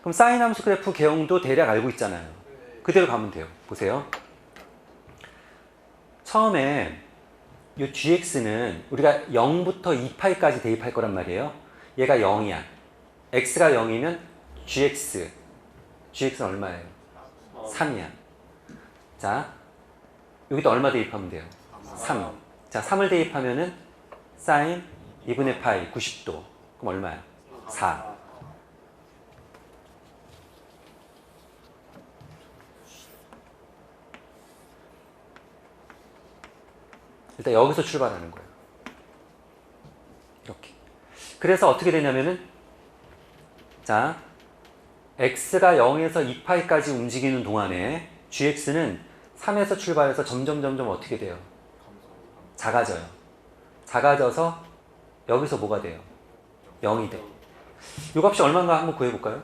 그럼 사인 함수 그래프 개형도 대략 알고 있잖아요. 그대로 가면 돼요. 보세요. 처음에 이 gx는 우리가 0부터 2파이까지 대입할 거란 말이에요. 얘가 0이야. x가 0이면 gx는 얼마예요? 3이야. 자, 여기다 얼마 대입하면 돼요? 3. 자, 3을 대입하면은 사인 2분의 파이 90도. 그럼 얼마야? 4. 일단 여기서 출발하는 거예요. 이렇게. 그래서 어떻게 되냐면은, 자, x가 0에서 2파이까지 움직이는 동안에 gx는 3에서 출발해서 점점 어떻게 돼요? 작아져요. 작아져서 여기서 뭐가 돼요? 0이 돼. 이 값이 얼마인가 한번 구해볼까요?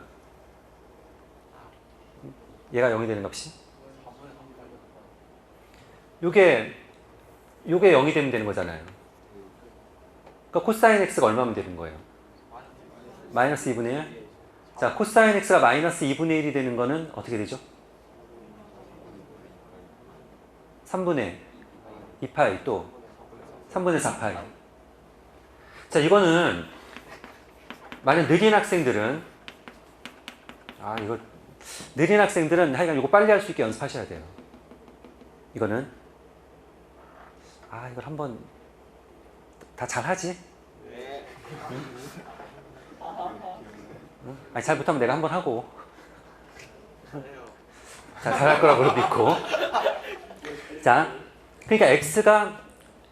얘가 0이 되는 값이? 요게 0이 되면 되는 거잖아요. 그러니까 코사인 x가 얼마면 되는 거예요? 마이너스 2분의 1? 자, 코사인 x가 마이너스 2분의 1이 되는 거는 어떻게 되죠? 3분의 2파이 또 3분의 4파이. 자, 이거는 만약 느린 학생들은 하여간 이거 빨리 할 수 있게 연습하셔야 돼요. 이거는 이걸 한번 다 잘하지? 네. 아니, 잘 못하면 내가 한번 하고. 자, 잘할 거라고 믿고. 자, 그러니까 x가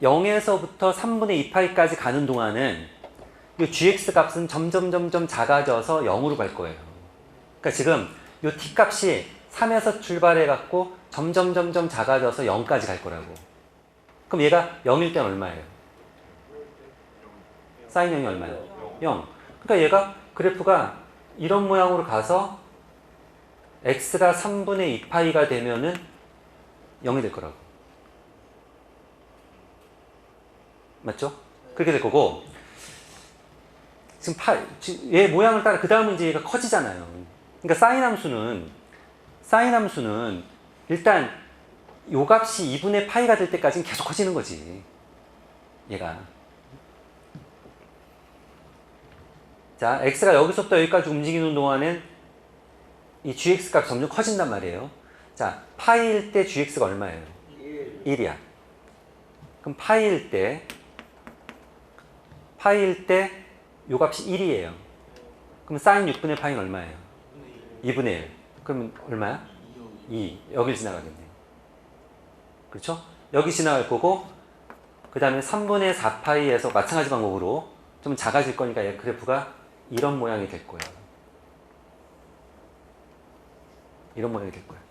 0에서부터 3분의 2파이까지 가는 동안은 이 gx 값은 점점 작아져서 0으로 갈 거예요. 그러니까 지금 이 t 값이 3에서 출발해 갖고 점점 작아져서 0까지 갈 거라고. 그럼 얘가 0일 땐 얼마예요? 사인 0이 얼마예요? 0. 그러니까 얘가 그래프가 이런 모양으로 가서 x가 3분의 2파이가 되면은 0이 될 거라고. 맞죠? 그렇게 될 거고, 얘 모양을 따라 그 다음은 이제 얘가 커지잖아요. 그러니까 사인 함수는 일단 요 값이 2분의 파이가 될 때까지는 계속 커지는 거지. 얘가. 자, x가 여기서부터 여기까지 움직이는 동안엔 이 gx 값이 점점 커진단 말이에요. 자, 파이일 때 gx가 얼마예요? 1이야. 그럼 파이일 때 요 값이 1이에요. 그럼 사인 6분의 파이는 얼마예요? 2분의 1. 그러면 얼마야? 2. 여길 지나가겠네요. 그렇죠? 여기 지나갈 거고 그 다음에 3분의 4파이에서 마찬가지 방법으로 좀 작아질 거니까 얘 그래프가 이런 모양이 될 거예요. 이런 모양이 될 거예요.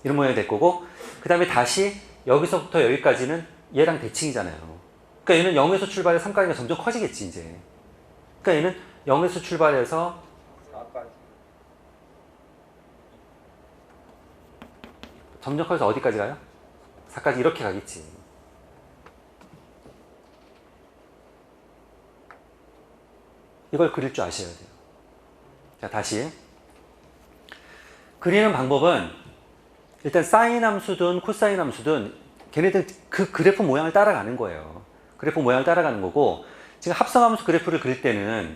이런 모양이 될 거고 그 다음에 다시 여기서부터 여기까지는 얘랑 대칭이잖아요. 그러니까 얘는 0에서 출발해서 3까지가 점점 커지겠지 이제. 그러니까 얘는 0에서 출발해서 4까지. 점점 커져서 어디까지 가요? 4까지 이렇게 가겠지. 이걸 그릴 줄 아셔야 돼요. 자, 다시. 그리는 방법은 일단 사인 함수든 코사인 함수든 걔네들 그 그래프 모양을 따라가는 거예요. 그래프 모양을 따라가는 거고 지금 합성함수 그래프를 그릴 때는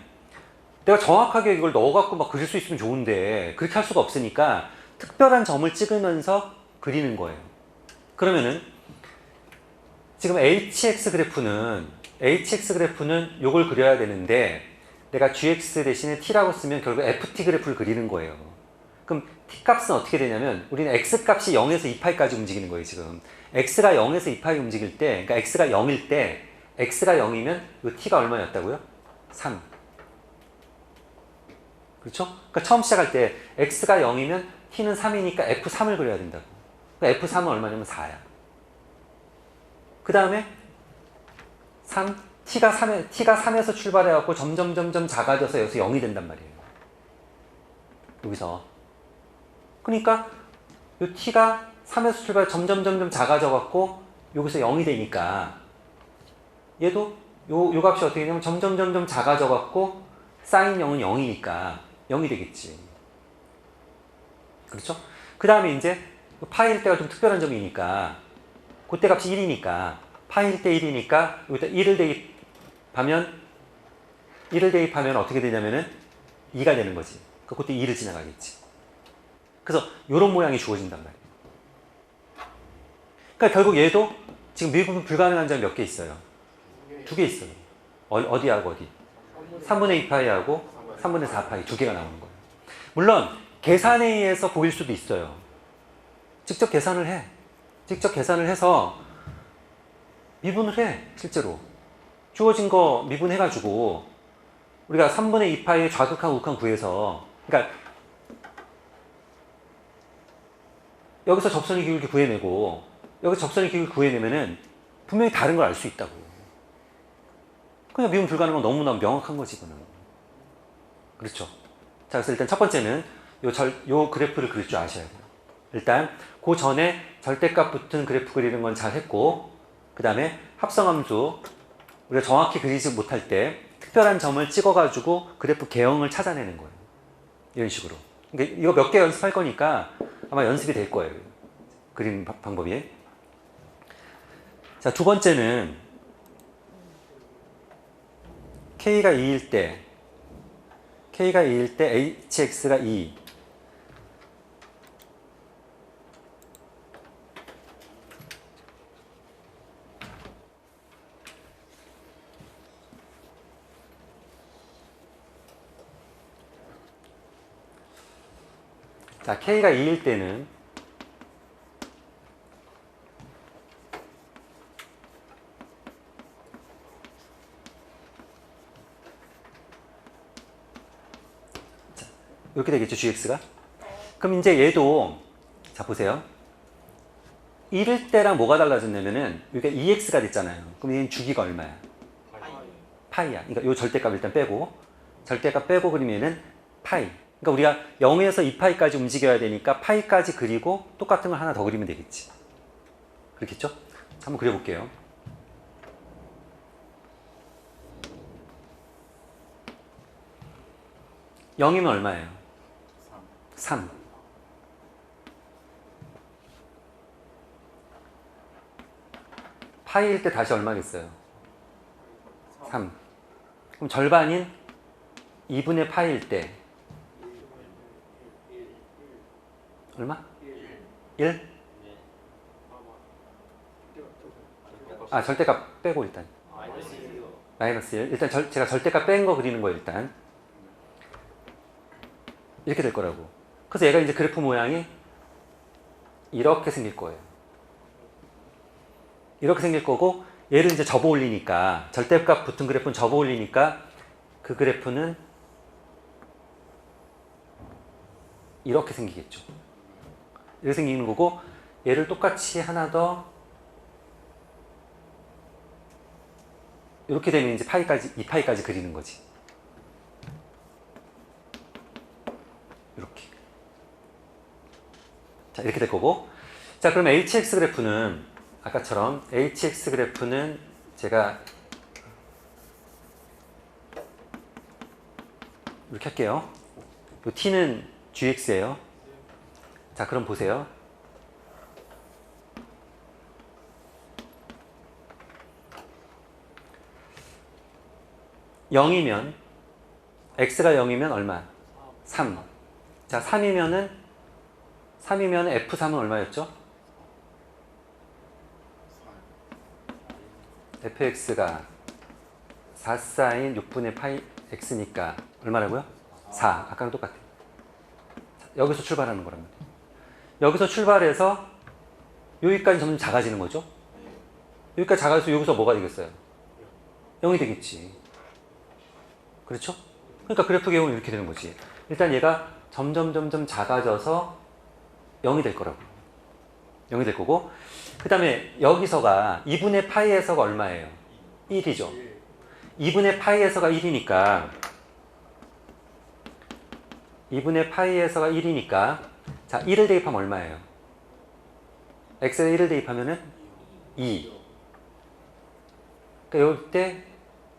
내가 정확하게 이걸 넣어갖고 막 그릴 수 있으면 좋은데 그렇게 할 수가 없으니까 특별한 점을 찍으면서 그리는 거예요. 그러면은 지금 HX 그래프는 요걸 그려야 되는데 내가 GX 대신에 T라고 쓰면 결국 FT 그래프를 그리는 거예요. 그럼 T 값은 어떻게 되냐면 우리는 X 값이 0에서 2파이까지 움직이는 거예요, 지금. X가 0에서 2파이 움직일 때, 그러니까 X가 0일 때, X가 0이면 이 T가 얼마였다고요? 3. 그렇죠? 그러니까 처음 시작할 때 X가 0이면 T는 3이니까 F3을 그려야 된다고. 그러니까 F3은 얼마냐면 4야. 그 다음에 3, T가 3에서 출발해갖고 점점 작아져서 여기서 0이 된단 말이에요. 여기서. 그러니까 이 T가 3에서 출발 점점 작아져갖고 여기서 0이 되니까 얘도 요 값이 어떻게 되냐면 점점 작아져갖고 사인 0은 0이니까 0이 되겠지. 그렇죠? 그 다음에 이제 파이일 때가 좀 특별한 점이니까 그때 값이 1이니까 파이일 때 1이니까 여기다 1을 대입하면 어떻게 되냐면은 2가 되는 거지. 그때 2를 지나가겠지. 그래서 이런 모양이 주어진단 말이에요. 그러니까 결국 얘도 지금 미분 불가능한 점이 몇 개 있어요? 2개 있어요. 어디하고 어디? 3분의 2파이하고 3분의 4파이 2개가 나오는 거예요. 물론 계산에 의해서 보일 수도 있어요. 직접 계산을 해. 직접 계산을 해서 미분을 해. 실제로. 주어진 거 미분해가지고 우리가 3분의 2파이의 좌극한 우극한 구해서 그러니까 여기서 접선의 기울기 구해내고 여기서 접선의 기울기 구해내면은 분명히 다른 걸 알 수 있다고. 그냥 미분 불가능한 건 너무나 명확한 거지, 이거는. 그렇죠. 자, 그래서 일단 첫 번째는 요 그래프를 그릴 줄 아셔야 돼요. 일단 그 전에 절대값 붙은 그래프 그리는 건 잘 했고 그 다음에 합성함수 우리가 정확히 그리지 못할 때 특별한 점을 찍어가지고 그래프 개형을 찾아내는 거예요. 이런 식으로. 그러니까 이거 몇 개 연습할 거니까 아마 연습이 될 거예요. 그림 방법이. 자, 두 번째는 K가 2일 때 HX가 2. 자, K가 2일 때는 자, 이렇게 되겠죠, GX가? 그럼 이제 얘도 자, 보세요. 1일 때랑 뭐가 달라졌냐면은 여기가 2X가 됐잖아요. 그럼 얘는 주기가 얼마야? 파이야. 그러니까 요 절대값 일단 빼고 절대값 빼고 그리면은 파이. 그러니까 우리가 0에서 2파이까지 움직여야 되니까 파이까지 그리고 똑같은 걸 하나 더 그리면 되겠지. 그렇겠죠? 한번 그려볼게요. 0이면 얼마예요? 3. 파이일 때 다시 얼마겠어요? 3. 그럼 절반인 2분의 파이일 때 얼마? 1? 아, 절대값 빼고 일단. 마이너스 1. 일단 제가 절대값 뺀 거 그리는 거예요, 일단. 이렇게 될 거라고. 그래서 얘가 이제 그래프 모양이 이렇게 생길 거예요. 이렇게 생길 거고, 얘를 이제 접어 올리니까, 절대값 붙은 그래프는 접어 올리니까, 그 그래프는 이렇게 생기겠죠. 이렇게 생기는 거고, 얘를 똑같이 하나 더, 이렇게 되면 이제 파이까지, 이 파이까지 그리는 거지. 이렇게. 자, 이렇게 될 거고. 자, 그럼 HX 그래프는, 아까처럼 HX 그래프는 제가 이렇게 할게요. 이 T는 GX예요. 자, 그럼 보세요. (0이면) x가 0이면 얼마? 3. 자, 3이면 F3은 얼마였죠? fx가 4 사인 6분의 파이 x니까 얼마라고요? 4. 아까랑 똑같아요. 여기서 출발하는 거랍니다. 여기서 출발해서 여기까지 점점 작아지는 거죠? 여기까지 작아져서 여기서 뭐가 되겠어요? 0이 되겠지. 그렇죠? 그러니까 그래프 개요는 이렇게 되는 거지. 일단 얘가 점점 작아져서 0이 될 거라고. 0이 될 거고, 그 다음에 여기서가 2분의 파이에서가 얼마예요? 1이죠. 2분의 파이에서가 1이니까 2분의 파이에서가 1이니까 자, 1을 대입하면 얼마예요? x에 1을 대입하면은 2. 그러니까 여기 때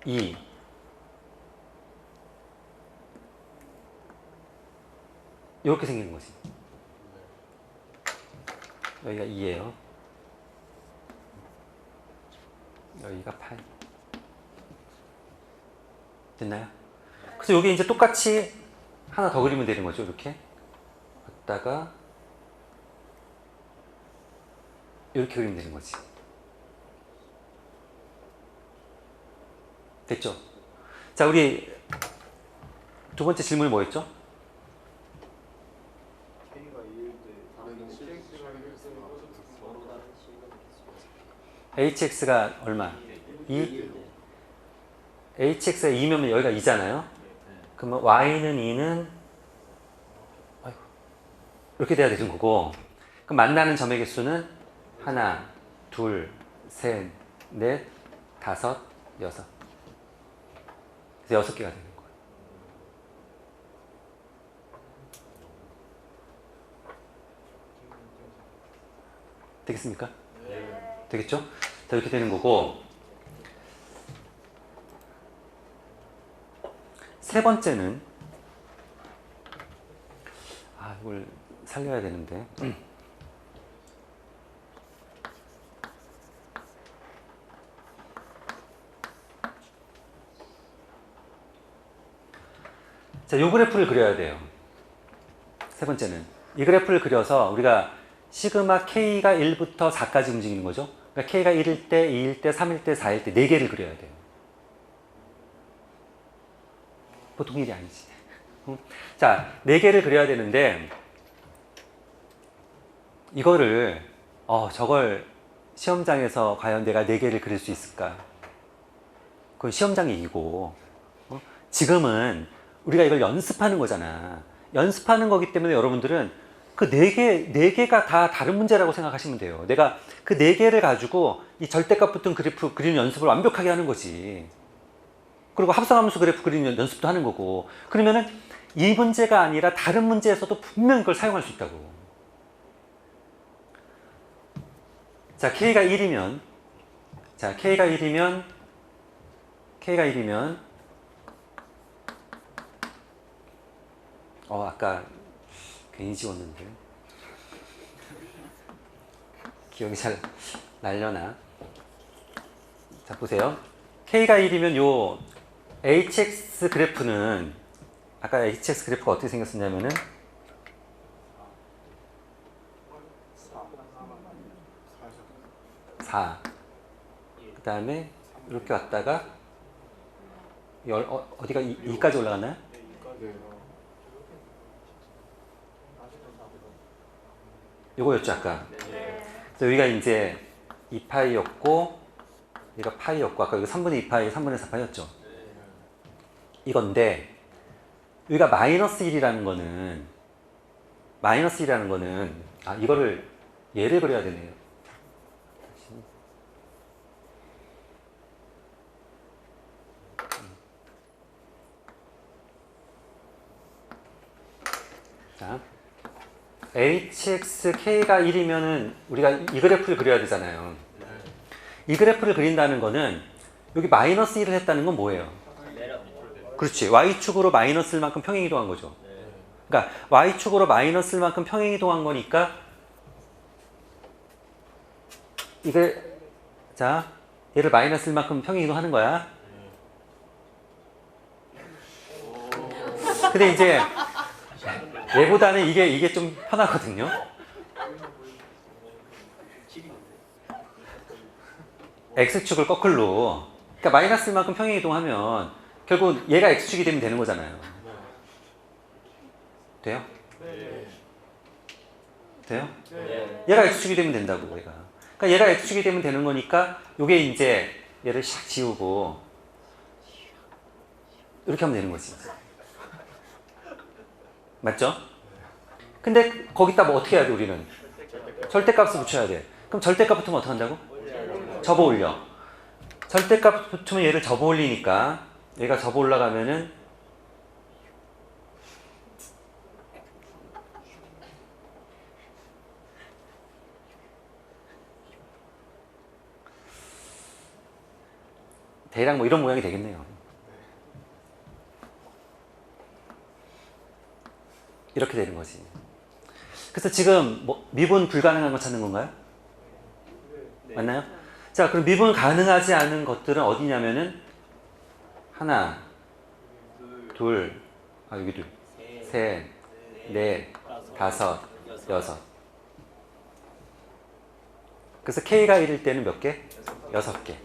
2. 이렇게 생기는 거지. 여기가 2예요. 여기가 8. 됐나요? 그래서 여기 이제 똑같이 하나 더 그리면 되는 거죠. 이렇게 갔다가 이렇게 그리면 되는 거지. 됐죠? 자, 우리 두 번째 질문이 뭐였죠? hx가 얼마? 2? hx가 2면 여기가 2잖아요. 그러면 y는 2는 이렇게 돼야 되는 거고, 그럼 만나는 점의 개수는 하나, 둘, 셋, 넷, 다섯, 여섯. 그래서 6개가 되는 거예요. 되겠습니까? 네. 되겠죠? 자, 이렇게 되는 거고, 세 번째는, 이걸 살려야 되는데. 자, 요 그래프를 그려야 돼요. 세 번째는. 이 그래프를 그려서 우리가 시그마 K가 1부터 4까지 움직이는 거죠. 그러니까 K가 1일 때, 2일 때, 3일 때, 4일 때 4개를 그려야 돼요. 보통 일이 아니지. 자, 4개를 그려야 되는데 이거를 저걸 시험장에서 과연 내가 4개를 그릴 수 있을까? 그건 시험장의 이기고 지금은 우리가 이걸 연습하는 거잖아. 연습하는 거기 때문에 여러분들은 그 4개가 다 다른 문제라고 생각하시면 돼요. 내가 그 4개를 가지고 이 절대값 붙은 그래프 그리는 연습을 완벽하게 하는 거지. 그리고 합성함수 그래프 그리는 연습도 하는 거고. 그러면은 이 문제가 아니라 다른 문제에서도 분명히 그걸 사용할 수 있다고. 자, K가 1이면 아까 괜히 지웠는데. 기억이 잘 날려나. 자, 보세요. K가 1이면 요 HX 그래프는, 아까 HX 그래프가 어떻게 생겼었냐면은, 4. 그 다음에 이렇게 왔다가, 어디가 2까지 올라갔나요? 요거였죠, 아까. 그래서 여기가 이제 2파이였고, 여기가 파이였고, 아까 여기 3분의 2파이, 3분의 4파이였죠. 이건데, 여기가 마이너스 1이라는 거는, 이거를, 얘를 그려야 되네요. 자, HXK가 1이면은 우리가 이 그래프를 그려야 되잖아요. 이 그래프를 그린다는 거는 여기 마이너스 1을 했다는 건 뭐예요? 그렇지. Y축으로 마이너스 1만큼 평행이동한 거죠. 그러니까 Y축으로 마이너스 1만큼 평행이동한 거니까 자, 얘를 마이너스 1만큼 평행이동하는 거야. 근데 이제 얘보다는 이게 좀 편하거든요. X축을 거꾸로. 그러니까 마이너스 1만큼 평행이동하면 결국 얘가 X축이 되면 되는 거잖아요. 돼요? 돼요? 얘가 X축이 되면 된다고, 얘가. 그러니까 얘가 X축이 되면 되는 거니까 요게 이제 얘를 샥 지우고 이렇게 하면 되는 거지. 맞죠? 근데 거기다 뭐 어떻게 해야 돼, 우리는? 절대값을 붙여야 돼. 그럼 절대값 붙으면 어떻게 한다고? 접어 올려. 절대값 붙으면 얘를 접어 올리니까 얘가 접어 올라가면은 대략 뭐 이런 모양이 되겠네요. 이렇게 되는 거지. 그래서 지금 뭐 미분 불가능한 거 찾는 건가요? 맞나요? 자, 그럼 미분 가능하지 않은 것들은 어디냐면은 하나, 둘, 여기 둘, 셋, 넷, 다섯, 여섯. 그래서 K가 1일 때는 몇 개? 6개.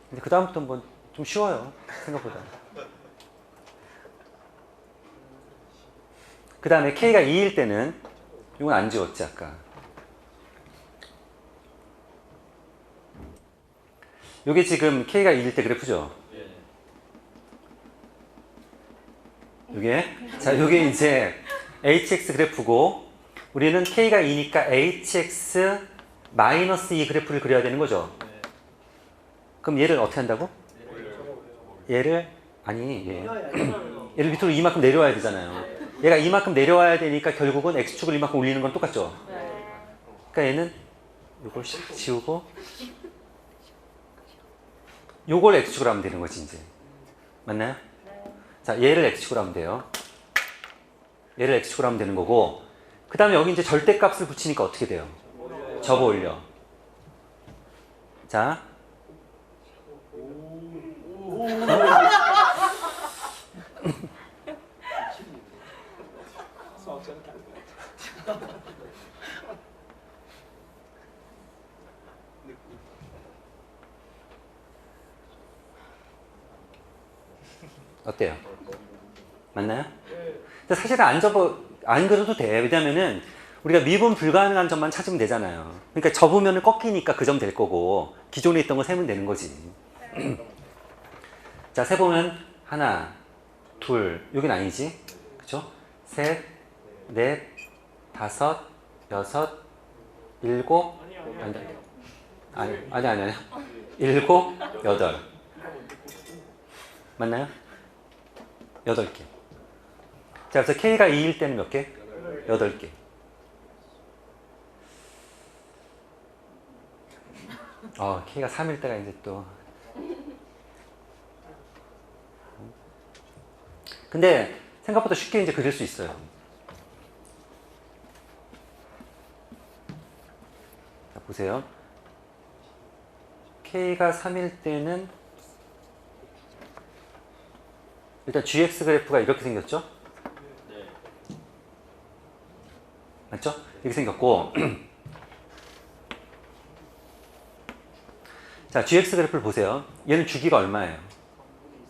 근데 그 다음부터 뭐 좀 쉬워요. 생각보다. 그 다음에 K가 2일 때는 이건 안 지웠지 아까. 이게 지금 K가 2일 때 그래프죠? 요게 이제 HX 그래프고 우리는 K가 2니까 HX 마이너스 2 그래프를 그려야 되는 거죠? 그럼 얘를 어떻게 한다고? 얘를 밑으로 이만큼 내려와야 되잖아요. 얘가 이만큼 내려와야 되니까 결국은 X축을 이만큼 올리는 건 똑같죠? 그러니까 얘는 요걸 지우고 요걸 X축으로 하면 되는 거지 이제. 맞나요? 자, 얘를 X축으로 하면 돼요. 얘를 X축으로 하면 되는 거고 그 다음에 여기 이제 절대값을 붙이니까 어떻게 돼요? 접어 올려. 자, 어때요? 맞나요? 근데 사실은 안 그려도 돼. 왜냐면은 우리가 미분 불가능한 점만 찾으면 되잖아요. 그러니까 접으면 꺾이니까 그 점 될 거고 기존에 있던 거 세면 되는 거지. 자, 세보면 하나, 둘, 여긴 아니지? 그쵸? 셋, 넷, 다섯, 여섯, 일곱, 아니. 일곱, 여덟. 맞나요? 8개. 자, 그래서 K가 2일 때는 몇 개? 8개. K가 3일 때가 이제 또 근데 생각보다 쉽게 이제 그릴 수 있어요. 자, 보세요. K가 3일 때는 일단 GX 그래프가 이렇게 생겼죠? 네. 맞죠? 이렇게 생겼고 자, GX 그래프를 보세요. 얘는 주기가 얼마예요?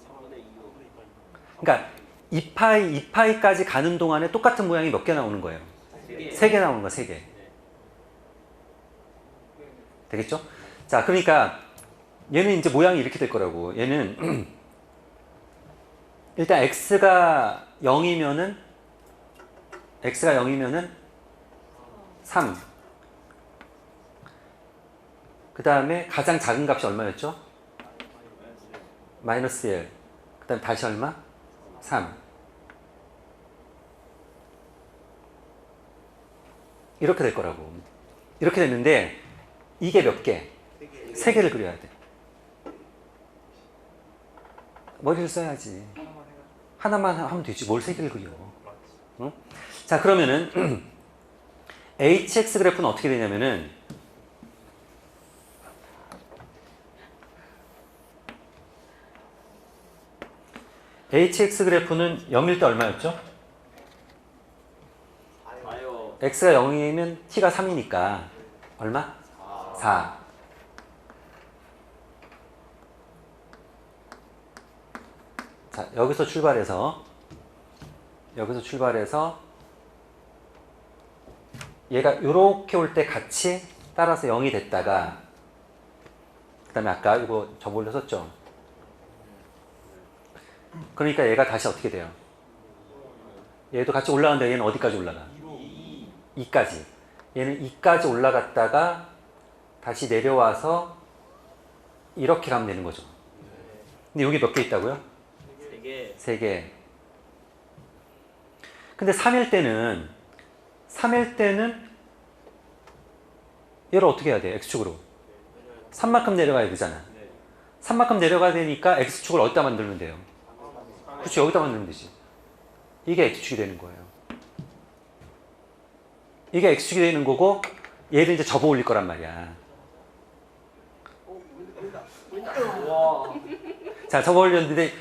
3분의 2요. 그러니까 2파이까지 가는 동안에 똑같은 모양이 몇 개 나오는 거예요? 3개 나오는 거야, 3개. 되겠죠? 자, 그러니까 얘는 이제 모양이 이렇게 될 거라고. 얘는 일단 x가 0이면은 3. 그 다음에 가장 작은 값이 얼마였죠? 마이너스 1. 그 다음에 다시 얼마? 3. 이렇게 될 거라고. 이렇게 됐는데 이게 몇 개? 3개를 그려야 돼. 머리를 써야지. 하나만 하면 되지. 뭘 3개를 그려. 응? 자, 그러면은 HX 그래프는 어떻게 되냐면은 HX 그래프는 0일 때 얼마였죠? 4요. X가 0이면 T가 3이니까 얼마? 4. 자, 여기서 출발해서 얘가 이렇게 올 때 같이 따라서 0이 됐다가 그 다음에 아까 이거 저 올렸었죠? 그러니까 얘가 다시 어떻게 돼요? 얘도 같이 올라가는데 얘는 어디까지 올라가? 2까지. 얘는 2까지 올라갔다가 다시 내려와서 이렇게 가면 되는 거죠. 근데 여기 몇 개 있다고요? 3개. 3개. 근데 3일 때는 얘를 어떻게 해야 돼? X축으로. 3만큼 내려가야 되잖아. 3만큼 내려가야 되니까 X축을 어디다 만들면 돼요? 그렇죠. 여기다 만들면 되지. 이게 X축이 되는 거예요. 이게 X축이 되는 거고 얘를 이제 접어 올릴 거란 말이야. 자, 접어 올렸는데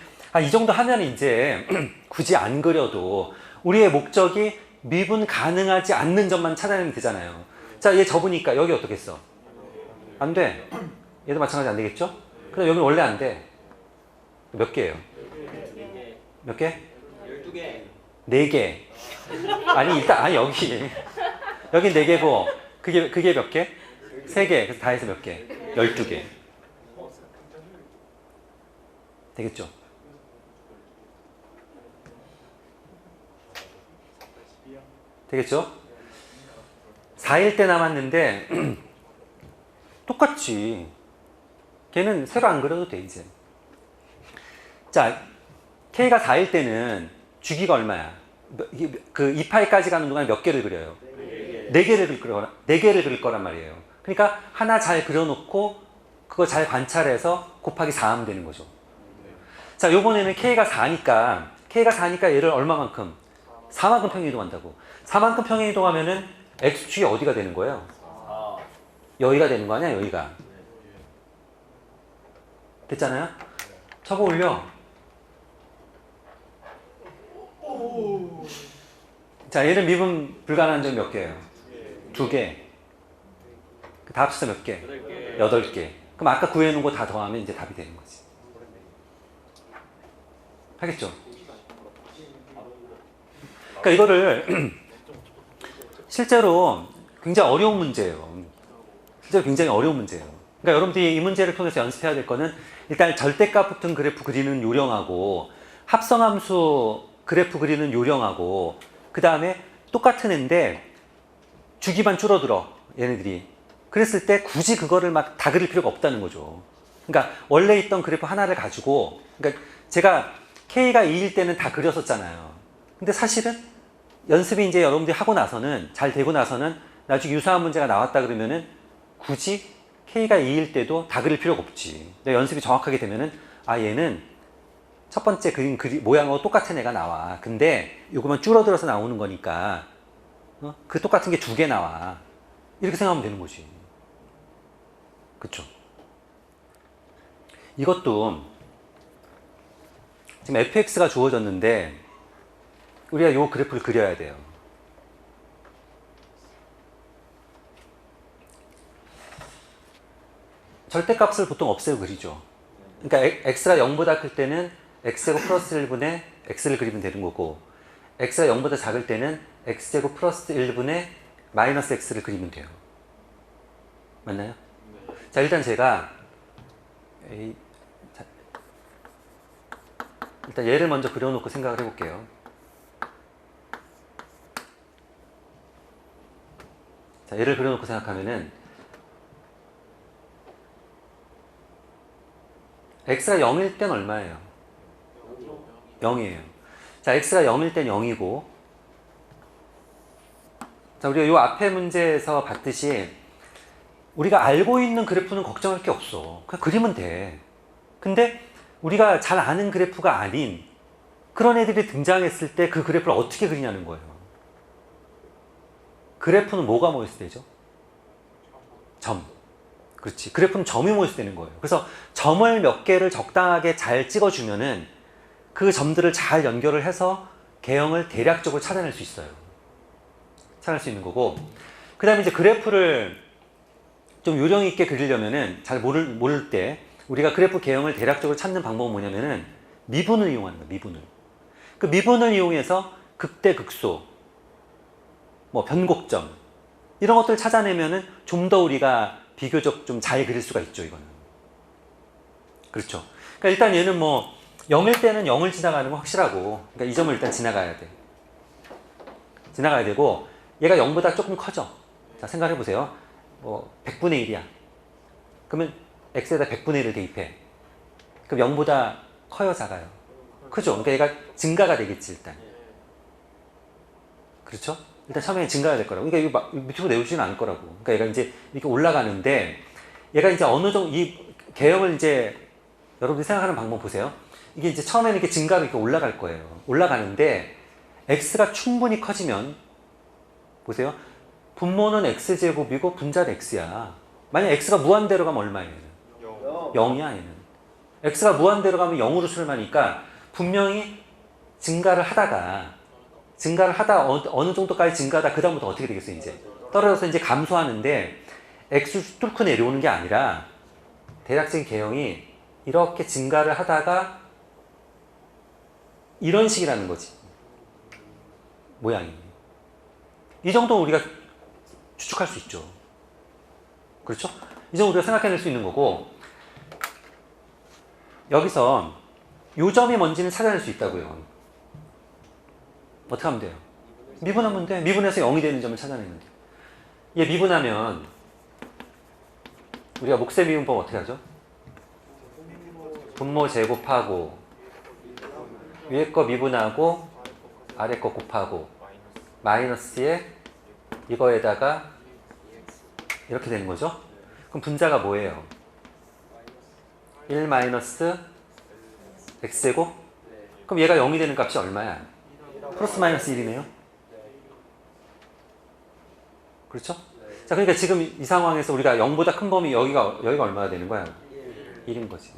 이 정도 하면 이제 굳이 안 그려도 우리의 목적이 미분 가능하지 않는 점만 찾아내면 되잖아요. 자, 얘 접으니까 여기 어떻겠어? 안 돼. 얘도 마찬가지 안 되겠죠? 그럼 여기는 원래 안 돼. 몇 개예요? 몇 개? 12개. 4개. 아니, 일단, 여기 4개고, 그게 몇 개? 3개. 그래서 다 해서 몇 개? 12개. 되겠죠? 되겠죠? 4일 때 남았는데, 똑같지. 걔는 새로 안 그려도 돼, 이제. 자, K가 4일 때는 주기가 얼마야? 그 2파이까지 가는 동안에 몇 개를 그려요? 4개를 그릴 거란 말이에요. 그러니까 하나 잘 그려놓고 그거 잘 관찰해서 곱하기 4 하면 되는 거죠. 자, 요번에는 K가 4니까 얘를 얼마만큼? 4만큼 평행 이동한다고. 4만큼 평행 이동하면은 X축이 어디가 되는 거예요? 여기가 되는 거 아니야? 여기가. 됐잖아요? 접어 올려. 자, 얘는 미분 불가능한 점이 몇 개예요? 2개. 다 합쳐서 몇 개? 8개. 그럼 아까 구해놓은 거 다 더하면 이제 답이 되는 거지. 하겠죠? 그러니까 이거를 실제로 굉장히 어려운 문제예요. 그러니까 여러분들이 이 문제를 통해서 연습해야 될 거는 일단 절대값 붙은 그래프 그리는 요령하고 합성함수 그래프 그리는 요령하고 그 다음에 똑같은 애인데 주기만 줄어들어 얘네들이. 그랬을 때 굳이 그거를 막 다 그릴 필요가 없다는 거죠. 그러니까 원래 있던 그래프 하나를 가지고, 그러니까 제가 K가 2일 때는 다 그렸었잖아요. 근데 사실은 연습이 이제 여러분들이 하고 나서는, 잘 되고 나서는 나중에 유사한 문제가 나왔다 그러면은 굳이 K가 2일 때도 다 그릴 필요가 없지. 근데 연습이 정확하게 되면은 얘는 첫 번째 모양하고 똑같은 애가 나와. 근데 요거만 줄어들어서 나오는 거니까 그 똑같은 게 두 개 나와. 이렇게 생각하면 되는 거지. 그쵸? 이것도 지금 fx가 주어졌는데 우리가 요 그래프를 그려야 돼요. 절대값을 보통 없애고 그리죠. 그러니까 x가 0보다 클 때는 x제곱 플러스 1분의 x를 그리면 되는 거고, x가 0보다 작을 때는 x제곱 플러스 1분의 마이너스 x를 그리면 돼요. 맞나요? 자, 일단 제가 일단 얘를 먼저 그려놓고 생각을 해볼게요. 자, 얘를 그려놓고 생각하면은 x가 0일 땐 얼마예요? 0이에요. 자, x가 0일 땐 0이고, 자, 우리가 요 앞에 문제에서 봤듯이 우리가 알고 있는 그래프는 걱정할 게 없어. 그냥 그리면 돼. 근데 우리가 잘 아는 그래프가 아닌 그런 애들이 등장했을 때 그 그래프를 어떻게 그리냐는 거예요. 그래프는 뭐가 모였을 때죠? 점. 그렇지. 그래프는 점이 모였을 때는 거예요. 그래서 점을 몇 개를 적당하게 잘 찍어주면은 그 점들을 잘 연결을 해서 개형을 대략적으로 찾아낼 수 있어요. 찾아낼 수 있는 거고, 그 다음에 이제 그래프를 좀 요령 있게 그리려면은 잘 모를 때 우리가 그래프 개형을 대략적으로 찾는 방법은 뭐냐면은 미분을 이용하는 거예요. 미분을. 그 미분을 이용해서 극대 극소, 뭐 변곡점 이런 것들을 찾아내면은 좀 더 우리가 비교적 좀 잘 그릴 수가 있죠. 이거는. 그렇죠. 그러니까 일단 얘는 뭐 0일 때는 0을 지나가는 건 확실하고, 그러니까 이 점을 일단 지나가야 돼. 지나가야 되고, 얘가 0보다 조금 커져. 자, 생각해 보세요. 뭐 100분의 1이야. 그러면 x에다 100분의 1을 대입해. 그럼 0보다 커요, 작아요? 크죠. 그러니까 얘가 증가가 되겠지, 일단. 그렇죠? 일단 처음에 증가가 될 거라고. 그러니까 이거 밑으로 내려오지는 않을 거라고. 그러니까 얘가 이제 이렇게 올라가는데, 얘가 이제 어느 정도 이 개형을 이제 여러분들이 생각하는 방법 보세요. 이게 이제 처음에는 이렇게 증가가 이렇게 올라갈 거예요. 올라가는데 x가 충분히 커지면 보세요. 분모는 x제곱이고 분자는 x야. 만약 x가 무한대로 가면 얼마예요? 0이야 얘는. x가 무한대로 가면 0으로 수렴하니까 분명히 증가를 하다가 어느 정도까지 증가하다 그 다음부터 어떻게 되겠어요? 이제 떨어져서 이제 감소하는데 x를 뚫고 내려오는 게 아니라 대략적인 개형이 이렇게 증가를 하다가 이런 식이라는 거지. 모양이. 이 정도 우리가 추측할 수 있죠. 그렇죠? 이 정도 우리가 생각해낼 수 있는 거고, 여기서 요 점이 뭔지는 찾아낼 수 있다고요. 어떻게 하면 돼요? 미분하면 돼. 미분해서 0이 되는 점을 찾아내면 돼. 얘 미분하면 우리가 몫의 미분법 어떻게 하죠? 분모 제곱하고 위에 거 미분하고 아래 거 곱하고 마이너스에 이거에다가 이렇게 되는 거죠? 그럼 분자가 뭐예요? 1 마이너스 x제곱? 그럼 얘가 0이 되는 값이 얼마야? 플러스 마이너스 1이네요? 그렇죠? 자, 그러니까 지금 이 상황에서 우리가 0보다 큰 범위 여기가 얼마나 되는 거야? 1인 거지.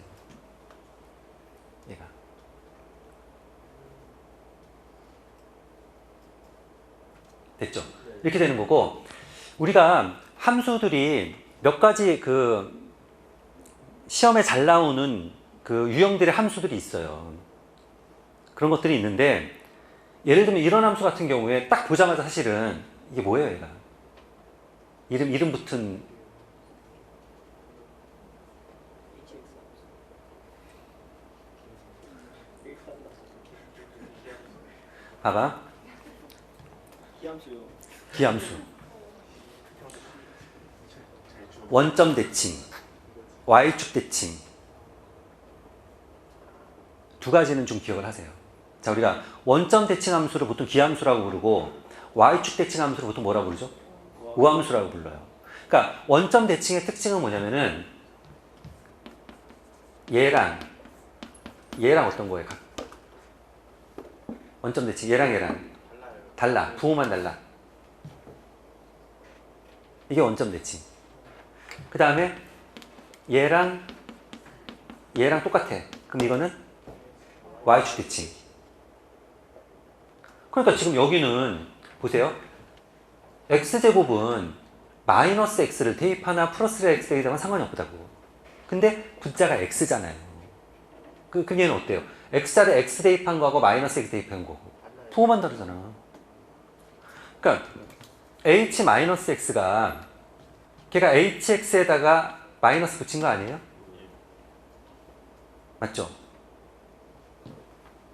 얘가. 됐죠? 이렇게 되는 거고, 우리가 함수들이 몇 가지 그 시험에 잘 나오는 그 유형들의 함수들이 있어요. 그런 것들이 있는데, 예를 들면 이런 함수 같은 경우에 딱 보자마자 사실은 이게 뭐예요, 얘가? 이름 붙은 봐봐. 기함수. 원점 대칭, y축 대칭. 두 가지는 좀 기억을 하세요. 자, 우리가 원점 대칭 함수를 보통 기함수라고 부르고 y축 대칭 함수를 보통 뭐라고 부르죠? 우함수라고 불러요. 그러니까 원점 대칭의 특징은 뭐냐면은 얘랑 얘랑 어떤 거예요? 원점 대칭 얘랑 달라. 부호만 달라. 이게 원점 대칭. 그 다음에 얘랑 똑같아. 그럼 이거는 y축 대칭. 그러니까 지금 여기는 보세요. x제곱은 마이너스 x를 대입하나 플러스 x를 대입하나 상관이 없다고. 근데 분자가 x잖아요. 그 얘는 어때요? x자를 x 대입한 거하고 마이너스 x 대입한 거고 부호만 다르잖아. 그러니까 h-x가 걔가 hx에다가 마이너스 붙인 거 아니에요? 맞죠?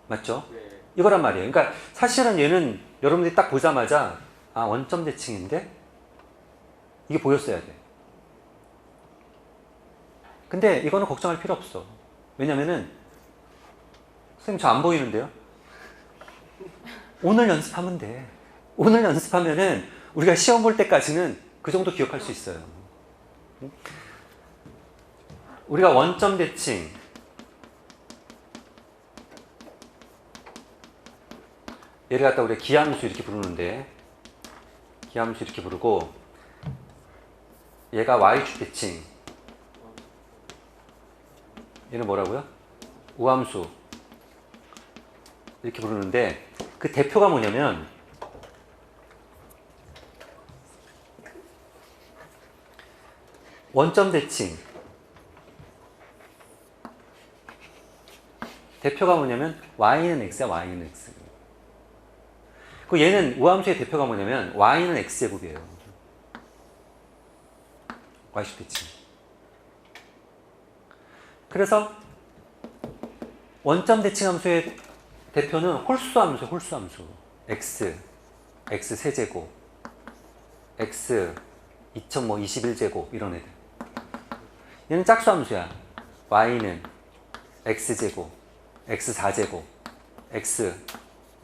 맞죠? 네. 이거란 말이에요. 그러니까 사실은 얘는 여러분들이 딱 보자마자 아 원점 대칭인데 이게 보였어야 돼. 근데 이거는 걱정할 필요 없어. 왜냐면은 선생님 저 안 보이는데요? 오늘 연습하면 돼. 오늘 연습하면은 우리가 시험 볼 때까지는 그 정도 기억할 수 있어요. 우리가 원점 대칭 얘를 갖다 우리가 기함수 이렇게 부르는데 기함수 이렇게 부르고 얘가 y축 대칭 얘는 뭐라고요? 우함수 이렇게 부르는데 그 대표가 뭐냐면 원점 대칭 대표가 뭐냐면 y는 x야 y는 x. 그 얘는 우함수의 대표가 뭐냐면 y는 x제곱이에요. y축 대칭. 그래서 원점 대칭 함수의 대표는 홀수함수예요. 홀수함수. x 세제곱 x 2021제곱 이런 애들. 얘는 짝수함수야. y는 x제곱 x 4제곱 x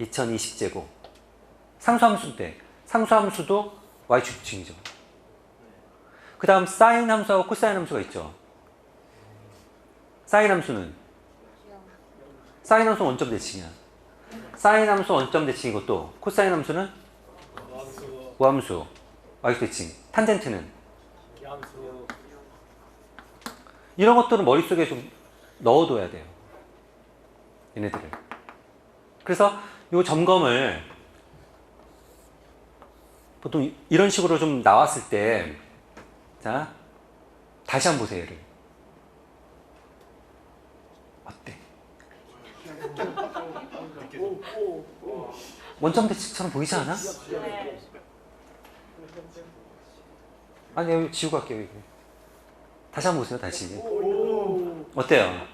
2020제곱. 상수함수인데 상수함수도 y축 대칭이죠. 그 다음 사인 함수하고 코사인 함수가 있죠. 사인 함수는 원점 대칭이야. 사인 함수 원점 대칭이고 또 코사인 함수는 우함수 y축 대칭. 탄젠트는 이런 것들은 머릿속에 좀 넣어둬야 돼요. 얘네들을. 그래서 이 점검을 보통 이런 식으로 좀 나왔을 때, 자, 다시 한번 보세요, 얘를. 어때? 원점 대칭처럼 보이지 않아? 네. 아니, 여기 지우고 갈게요, 여기. 다시 한번 보세요, 다시. 어때요?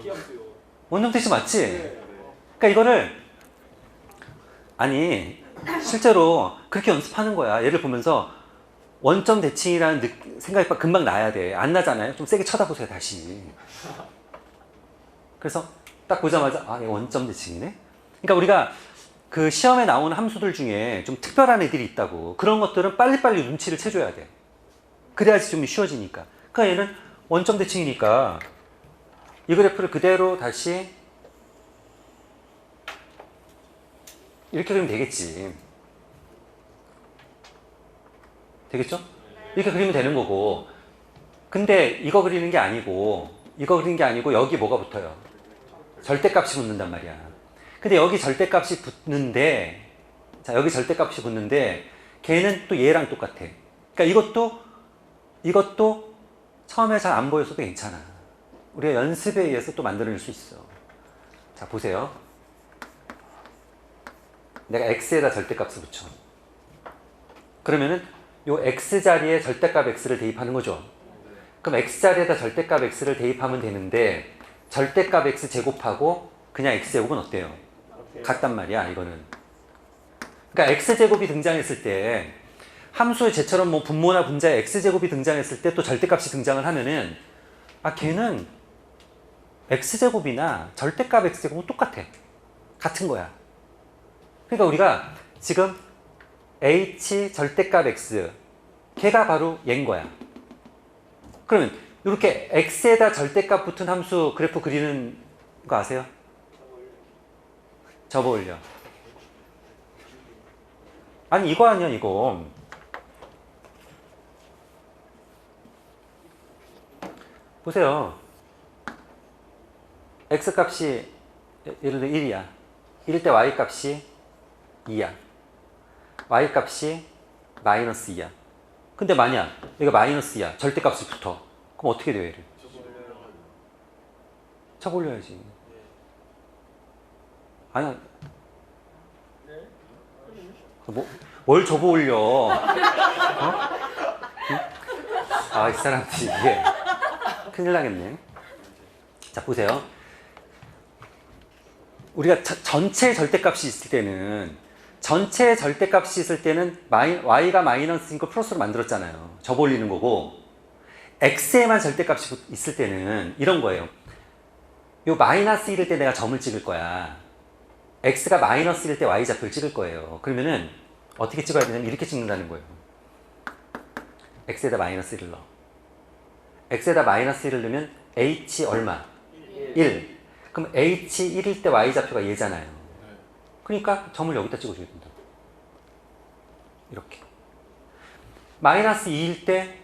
기함수요. 원점 대칭 맞지? 그러니까 이거를, 아니, 실제로 그렇게 연습하는 거야. 얘를 보면서 원점 대칭이라는 생각이 금방 나야 돼. 안 나잖아요. 좀 세게 쳐다보세요, 다시. 그래서 딱 보자마자 아, 이거 원점 대칭이네. 그러니까 우리가 그 시험에 나오는 함수들 중에 좀 특별한 애들이 있다고. 그런 것들은 빨리빨리 눈치를 채줘야 돼. 그래야지 좀 쉬워지니까. 그러니까 얘는 원점 대칭이니까 이 그래프를 그대로 다시 이렇게 그리면 되겠지. 되겠죠? 이렇게 그리면 되는 거고. 근데 이거 그리는 게 아니고 여기 뭐가 붙어요? 절대값이 붙는단 말이야. 근데 여기 절대값이 붙는데 자, 여기 절대값이 붙는데 걔는 또 얘랑 똑같아. 그러니까 이것도 처음에 잘 안 보였어도 괜찮아. 우리가 연습에 의해서 또 만들어낼 수 있어. 자, 보세요. 내가 x에다 절대값을 붙여. 그러면은 요 x 자리에 절대값 x를 대입하는 거죠. 그럼 x 자리에다 절대값 x를 대입하면 되는데 절대값 x 제곱하고 그냥 x 제곱은 어때요? 같단 말이야, 이거는. 그러니까 x 제곱이 등장했을 때 함수의 쟤처럼 뭐 분모나 분자에 x 제곱이 등장했을 때 또 절대값이 등장을 하면은 아, 걔는 x 제곱이나 절대값 x 제곱은 똑같아. 같은 거야. 그러니까 우리가 지금 h 절대값 x 걔가 바로 얘인 거야. 그러면 이렇게 x에다 절대값 붙은 함수 그래프 그리는 이거 아세요? 접어 올려. 아니 이거 아니야 이거. 보세요. x 값이 예를 들어 1이야. 1일 때 y 값이 2야. y 값이 마이너스 2야. 근데 만약 여기가 마이너스 2야. 절대값이 붙어. 그럼 어떻게 돼요 얘를? 쳐 올려야지. 아니야. 뭘 접어 올려? 어? 응? 아, 이 사람들 이게 큰일 나겠네. 자, 보세요. 우리가 전체 절대값이 있을 때는 y가 마이너스인 걸 플러스로 만들었잖아요. 접어 올리는 거고, x에만 절대값이 있을 때는 이런 거예요. 요 마이너스 1일 때 내가 점을 찍을 거야. x가 마이너스 1일 때 y좌표를 찍을 거예요. 그러면은 어떻게 찍어야 되냐면 이렇게 찍는다는 거예요. x에다 마이너스 1을 넣어. x에다 마이너스 1을 넣으면 h 얼마? 1. 그럼 h 1일 때 y좌표가 얘잖아요. 그러니까 점을 여기다 찍어줘야 된다. 이렇게. 마이너스 2일 때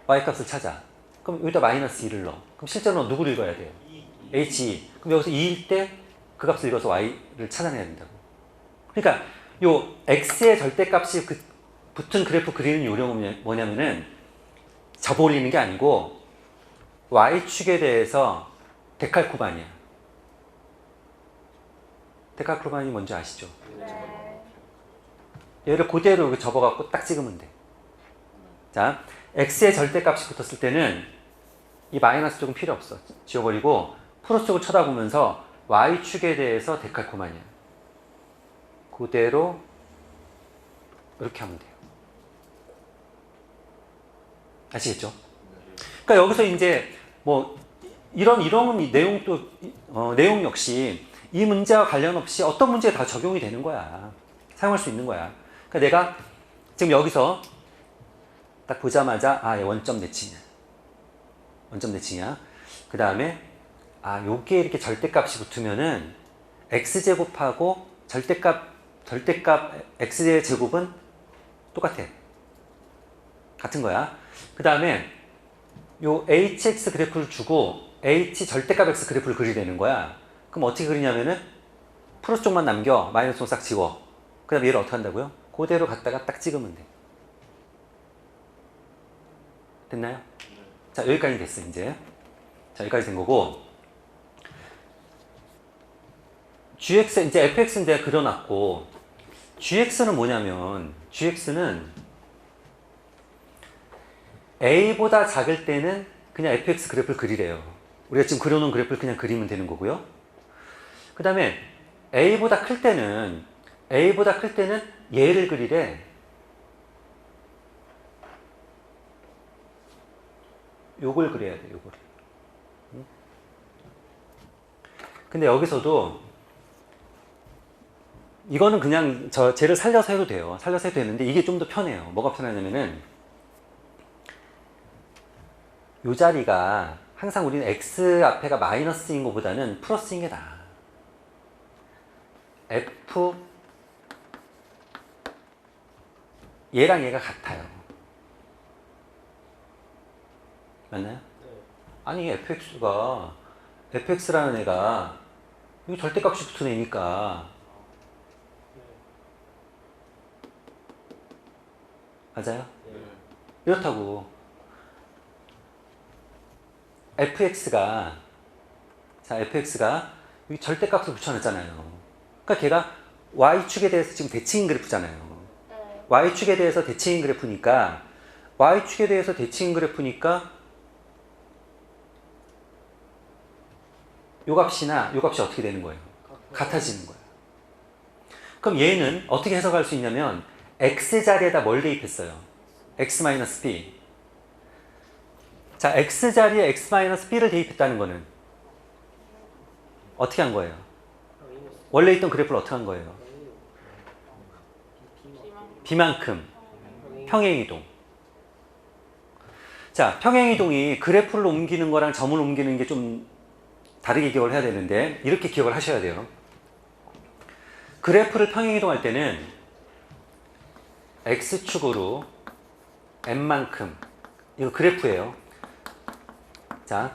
y값을 찾아. 그럼 여기다 마이너스 2를 넣어. 그럼 실제로 누구를 읽어야 돼요? h2. 그럼 여기서 2일 때 그 값을 읽어서 y를 찾아내야 된다고. 그러니까 요 x의 절대값이 붙은 그래프 그리는 요령은 뭐냐면은 접어 올리는 게 아니고 y축에 대해서 데칼코반이야. 데칼코반이 뭔지 아시죠? 네. 얘를 그대로 여기 접어갖고 딱 찍으면 돼. 자, x의 절대값이 붙었을 때는 이 마이너스 쪽은 필요 없어. 지워버리고 플러스 쪽을 쳐다보면서 y축에 대해서 데칼코만이야. 그대로 이렇게 하면 돼요. 아시겠죠? 그러니까 여기서 이제 뭐 이런 내용 역시 이 문제와 관련 없이 어떤 문제에 다 적용이 되는 거야. 사용할 수 있는 거야. 그러니까 내가 지금 여기서 딱 보자마자 얘 원점 대칭이야. 원점 대칭이야. 그 다음에 요게 이렇게 절대값이 붙으면은 x제곱하고 절대값 x의 제곱은 똑같아. 같은 거야. 그 다음에 요 hx 그래프를 주고 h 절대값 x 그래프를 그리려는 거야. 그럼 어떻게 그리냐면은 플러스 쪽만 남겨. 마이너스 싹 지워. 그 다음에 얘를 어떻게 한다고요? 그대로 갖다가 딱 찍으면 돼. 됐나요? 자, 여기까지 됐어 이제. 자, 여기까지 된 거고 gx 이제 fx는 내가 그려놨고 gx는 뭐냐면 gx는 a보다 작을 때는 그냥 fx 그래프를 그리래요. 우리가 지금 그려놓은 그래프를 그냥 그리면 되는 거고요. 그 다음에 a보다 클 때는 얘를 그리래. 요걸 그려야 돼. 요거를. 근데 여기서도 이거는 그냥 쟤를 살려서 해도 돼요. 살려서 해도 되는데 이게 좀 더 편해요. 뭐가 편하냐면은 요 자리가 항상 우리는 x 앞에가 마이너스인 것보다는 플러스인 게 나아. f 얘랑 얘가 같아요. 맞나요? 아니 fx라는 애가 이거 절대값이 붙은 애니까 맞아요? 이렇다고 fx가 여기 절대값을 붙여놨잖아요. 그러니까 걔가 y축에 대해서 지금 대칭인 그래프잖아요. 네. y축에 대해서 대칭인 그래프니까 요 값이 어떻게 되는 거예요? 같아지는 거예요. 그럼 얘는 어떻게 해석할 수 있냐면 x자리에다 뭘 대입했어요? x-b. 자, x자리에 x-b를 대입했다는 거는 어떻게 한 거예요? 원래 있던 그래프를 어떻게 한 거예요? b만큼 평행이동. 자, 평행이동이 그래프를 옮기는 거랑 점을 옮기는 게 좀 다르게 기억을 해야 되는데 이렇게 기억을 하셔야 돼요. 그래프를 평행이동할 때는 x축으로 n만큼, 이거 그래프예요. 자,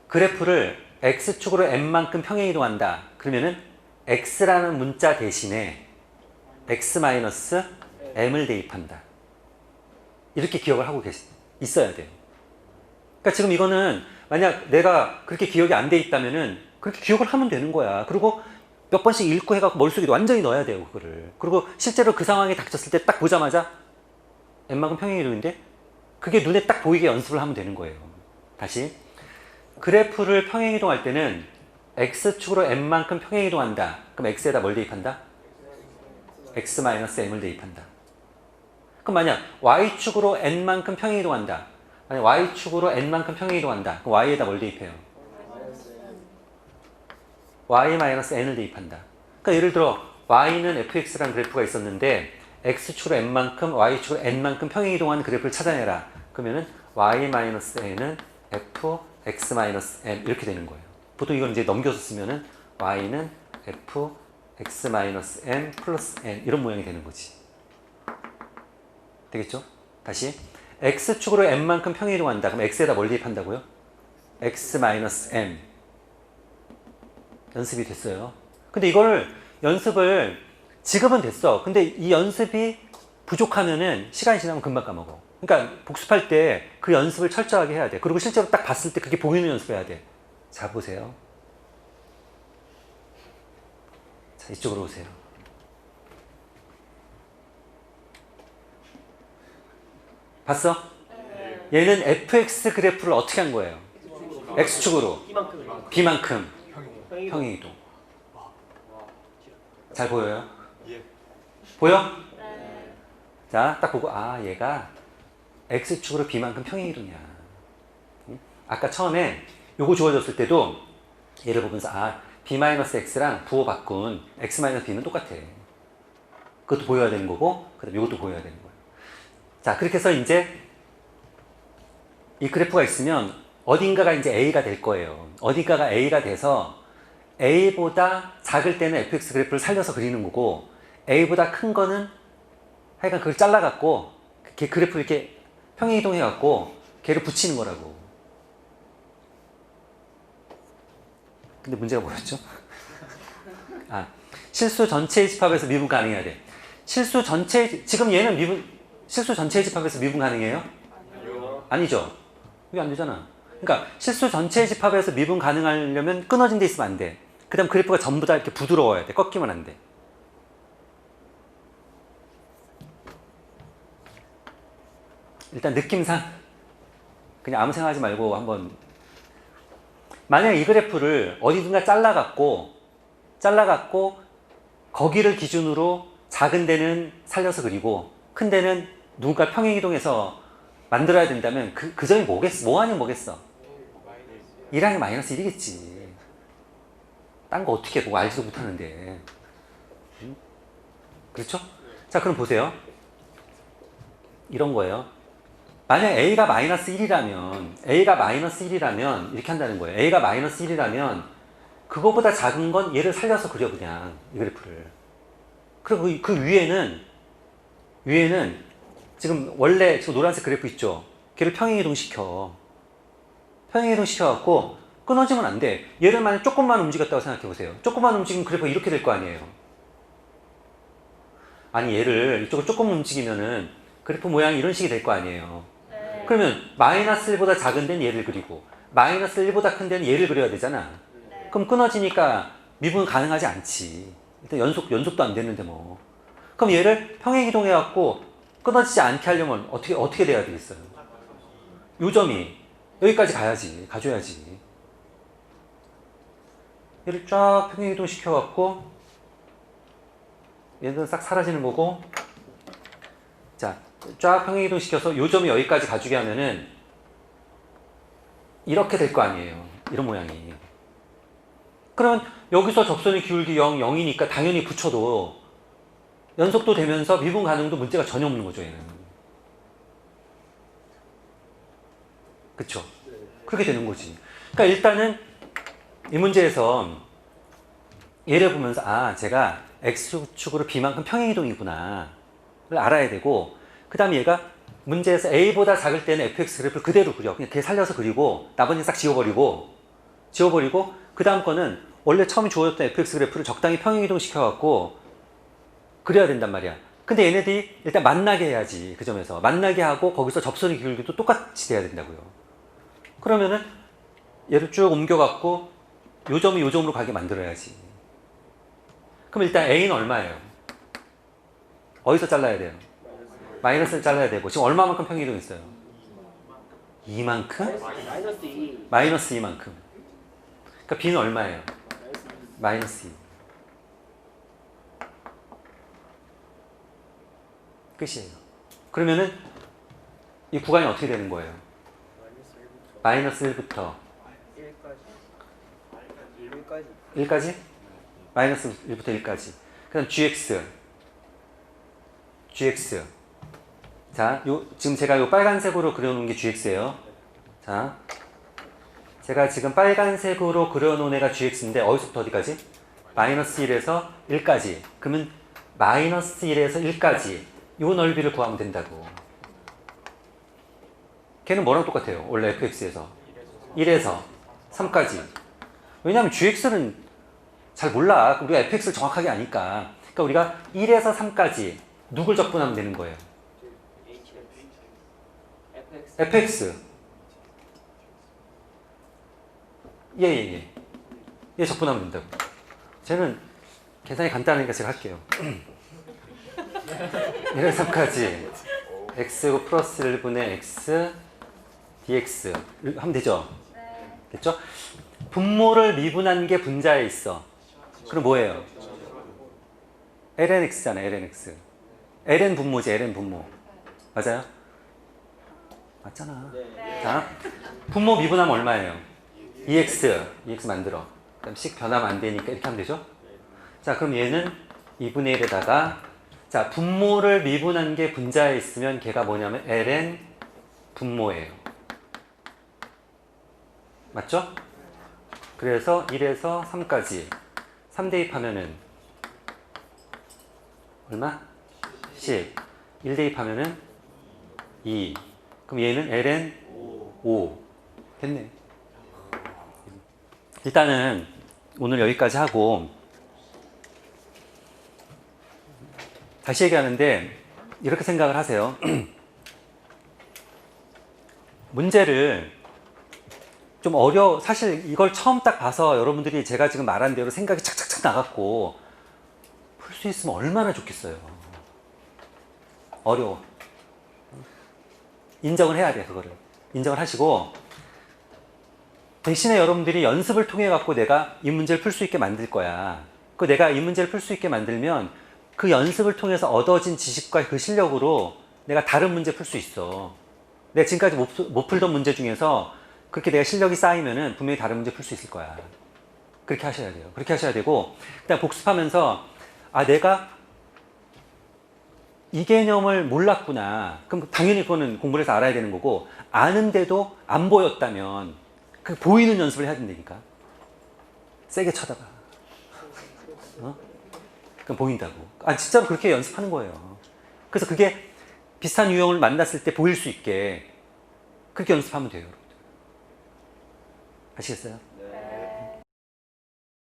그래프를 x축으로 n만큼 평행이동한다. 그러면은 x라는 문자 대신에 x-m을 대입한다. 이렇게 기억을 하고 있어야 돼요. 그러니까 지금 이거는 만약 내가 그렇게 기억이 안 돼 있다면은 그렇게 기억을 하면 되는 거야. 그리고 몇 번씩 읽고 해갖고 머릿속에 완전히 넣어야 돼요, 그거를. 그리고 실제로 그 상황에 닥쳤을 때 딱 보자마자 n만큼 평행이동인데 그게 눈에 딱 보이게 연습을 하면 되는 거예요. 다시. 그래프를 평행이동할 때는 x축으로 n만큼 평행이동한다. 그럼 x에다 뭘 대입한다? x-m을 대입한다. 그럼 만약 y축으로 n만큼 평행이동한다. 만약 y축으로 n만큼 평행이동한다. 그럼 y에다 뭘 대입해요? y-n을 대입한다. 그러니까 예를 들어 y는 fx라는 그래프가 있었는데 x축으로 n만큼 y축으로 n만큼 평행이동한 그래프를 찾아내라. 그러면은 y-n은 f x-n 이렇게 되는 거예요. 보통 이걸 이제 넘겨서 쓰면은 y는 f x-n 플러스 n 이런 모양이 되는 거지. 되겠죠? 다시 x축으로 n만큼 평행이동한다. 그럼 x에다 뭘 대입한다고요? x-n. 연습이 됐어요. 근데 이걸 연습을 지금은 됐어. 근데 이 연습이 부족하면은 시간이 지나면 금방 까먹어. 그러니까 복습할 때 그 연습을 철저하게 해야 돼. 그리고 실제로 딱 봤을 때 그게 보이는 연습을 해야 돼. 자, 보세요. 자, 이쪽으로 오세요. 봤어? 얘는 fx 그래프를 어떻게 한 거예요? x축으로 b만큼 평행이동. 잘 보여요? 보여? 자, 딱 보고 아, 얘가 x축으로 b만큼 평행이동이야. 아까 처음에 요거 주어졌을 때도 얘를 보면서 아, b-x랑 부호 바꾼 x-b는 똑같아. 그것도 보여야 되는 거고 그 다음에 이것도 보여야 되는 거예요. 자, 그렇게 해서 이제 이 그래프가 있으면 어딘가가 이제 a가 될 거예요. 어딘가가 a가 돼서 a보다 작을 때는 fx 그래프를 살려서 그리는 거고 a보다 큰 거는 하여간 그걸 잘라갖고 그래프 이렇게 평행이동해갖고 걔를 붙이는 거라고. 근데 문제가 뭐였죠? 아, 실수 전체의 집합에서 미분 가능해야 돼. 실수 전체 지금 얘는 실수 전체의 집합에서 미분 가능해요? 아니죠. 이게 안 되잖아. 그러니까 실수 전체의 집합에서 미분 가능하려면 끊어진 데 있으면 안 돼. 그 다음 그래프가 전부 다 이렇게 부드러워야 돼. 꺾이면 안 돼. 일단 느낌상 그냥 아무 생각하지 말고 한번 만약 이 그래프를 어디든가 잘라갖고 거기를 기준으로 작은 데는 살려서 그리고 큰 데는 누군가 평행이동해서 만들어야 된다면 그 점이 뭐겠어? 뭐 아니면 뭐겠어? 1하면 마이너스 1이겠지. 딴 거 어떻게 해? 그거 알지도 못하는데. 그렇죠? 자, 그럼 보세요. 이런 거예요. 만약 a가 마이너스 1이라면 이렇게 한다는 거예요. a가 마이너스 1이라면 그거보다 작은 건 얘를 살려서 그려 그냥 이 그래프를. 그리고 그 위에는 지금 원래 지금 노란색 그래프 있죠. 걔를 평행이동 시켜갖고 끊어지면 안 돼. 얘를 만약 조금만 움직였다고 생각해 보세요. 조금만 움직이면 그래프가 이렇게 될 거 아니에요. 아니 얘를 이쪽을 조금 움직이면은 그래프 모양이 이런 식이 될 거 아니에요. 그러면 마이너스 1보다 작은 데는 얘를 그리고 마이너스 1보다 큰 데는 얘를 그려야 되잖아. 그럼 끊어지니까 미분 가능하지 않지. 일단 연속도 안 되는데 뭐. 그럼 얘를 평행이동해갖고 끊어지지 않게 하려면 어떻게 돼야 되겠어요? 요 점이 여기까지 가줘야지. 얘를 쫙 평행이동 시켜갖고 얘는 싹 사라지는 거고, 자, 쫙 평행이동 시켜서 요 점이 여기까지 가주게 하면은 이렇게 될 거 아니에요. 이런 모양이. 그러면 여기서 접선의 기울기 0, 0이니까 당연히 붙여도 연속도 되면서 미분 가능도 문제가 전혀 없는 거죠, 얘는. 그쵸? 그렇게 되는 거지. 그러니까 일단은 이 문제에서 얘를 보면서 아, 제가 x축으로 b만큼 평행이동이구나 를 알아야 되고, 그 다음에 얘가 문제에서 a보다 작을 때는 fx 그래프를 그대로 그려. 그냥 걔 살려서 그리고 나머지는 싹 지워버리고 그 다음 거는 원래 처음에 주어졌던 fx 그래프를 적당히 평행이동 시켜갖고 그려야 된단 말이야. 근데 얘네들이 일단 만나게 해야지. 그 점에서 만나게 하고 거기서 접선의 기울기도 똑같이 돼야 된다고요. 그러면은 얘를 쭉 옮겨갖고 요 점이 요 점으로 가게 만들어야지. 그럼 일단 a는 얼마예요? 어디서 잘라야 돼요? 마이너스를 잘라야 되고, 지금 얼마만큼 평행이동 있어요? 2만큼? 마이너스 2. 마이너스 2만큼. 그러니까 b는 얼마예요? 마이너스 2. 끝이에요. 그러면은 이 구간이 어떻게 되는 거예요? 마이너스 1부터 1까지? 마이너스 1부터 1까지. 그 다음 gx. 자, 지금 제가 요 빨간색으로 그려놓은 게 gx예요. 자, 제가 지금 빨간색으로 그려놓은 애가 gx인데 어디서부터 어디까지? 마이너스 1에서 1까지. 그러면 마이너스 1에서 1까지 요 넓이를 구하면 된다고. 걔는 뭐랑 똑같아요? 원래 fx에서 1에서 3까지. 왜냐하면 gx는 잘 몰라. 우리가 fx를 정확하게 아니까. 그러니까 우리가 1에서 3까지 누굴 적분하면 되는 거예요? fx. 예. 얘 적분하면 된다고. 쟤는 계산이 간단하니까 제가 할게요. 1에서 3까지 x고 플러스 1분의 x dx 하면 되죠? 네. 됐죠? 분모를 미분한 게 분자에 있어. 그럼 뭐예요? lnx잖아, lnx. ln 분모지, ln 분모. 맞아요? 맞잖아. 네. 자, 분모 미분하면 얼마예요? 2x 만들어. 그럼 식 변하면 안 되니까 이렇게 하면 되죠? 자, 그럼 얘는 2분의 1에다가, 자, 분모를 미분한 게 분자에 있으면 걔가 뭐냐면 ln 분모예요. 맞죠? 그래서 1에서 3까지 3 대입하면은 얼마? 10. 1 대입하면은 2. 그럼 얘는 ln 5. 됐네. 일단은 오늘 여기까지 하고, 다시 얘기하는데 이렇게 생각을 하세요. 문제를 좀 사실 이걸 처음 딱 봐서 여러분들이 제가 지금 말한 대로 생각이 착착착 나갔고 풀 수 있으면 얼마나 좋겠어요. 어려워. 인정을 해야 돼. 그거를 인정을 하시고, 대신에 여러분들이 연습을 통해 갖고 내가 이 문제를 풀 수 있게 만들 거야. 내가 이 문제를 풀 수 있게 만들면 그 연습을 통해서 얻어진 지식과 그 실력으로 내가 다른 문제 풀 수 있어. 내가 지금까지 못 풀던 문제 중에서 그렇게 내가 실력이 쌓이면은 분명히 다른 문제 풀 수 있을 거야. 그렇게 하셔야 돼요. 그렇게 하셔야 되고, 그다음 복습하면서 아, 내가 이 개념을 몰랐구나. 그럼 당연히 그거는 공부를 해서 알아야 되는 거고, 아는데도 안 보였다면 그 보이는 연습을 해야 된다니까. 세게 쳐다봐. 그럼 보인다고. 아, 진짜로 그렇게 연습하는 거예요. 그래서 그게 비슷한 유형을 만났을 때 보일 수 있게 그렇게 연습하면 돼요. 아시겠어요?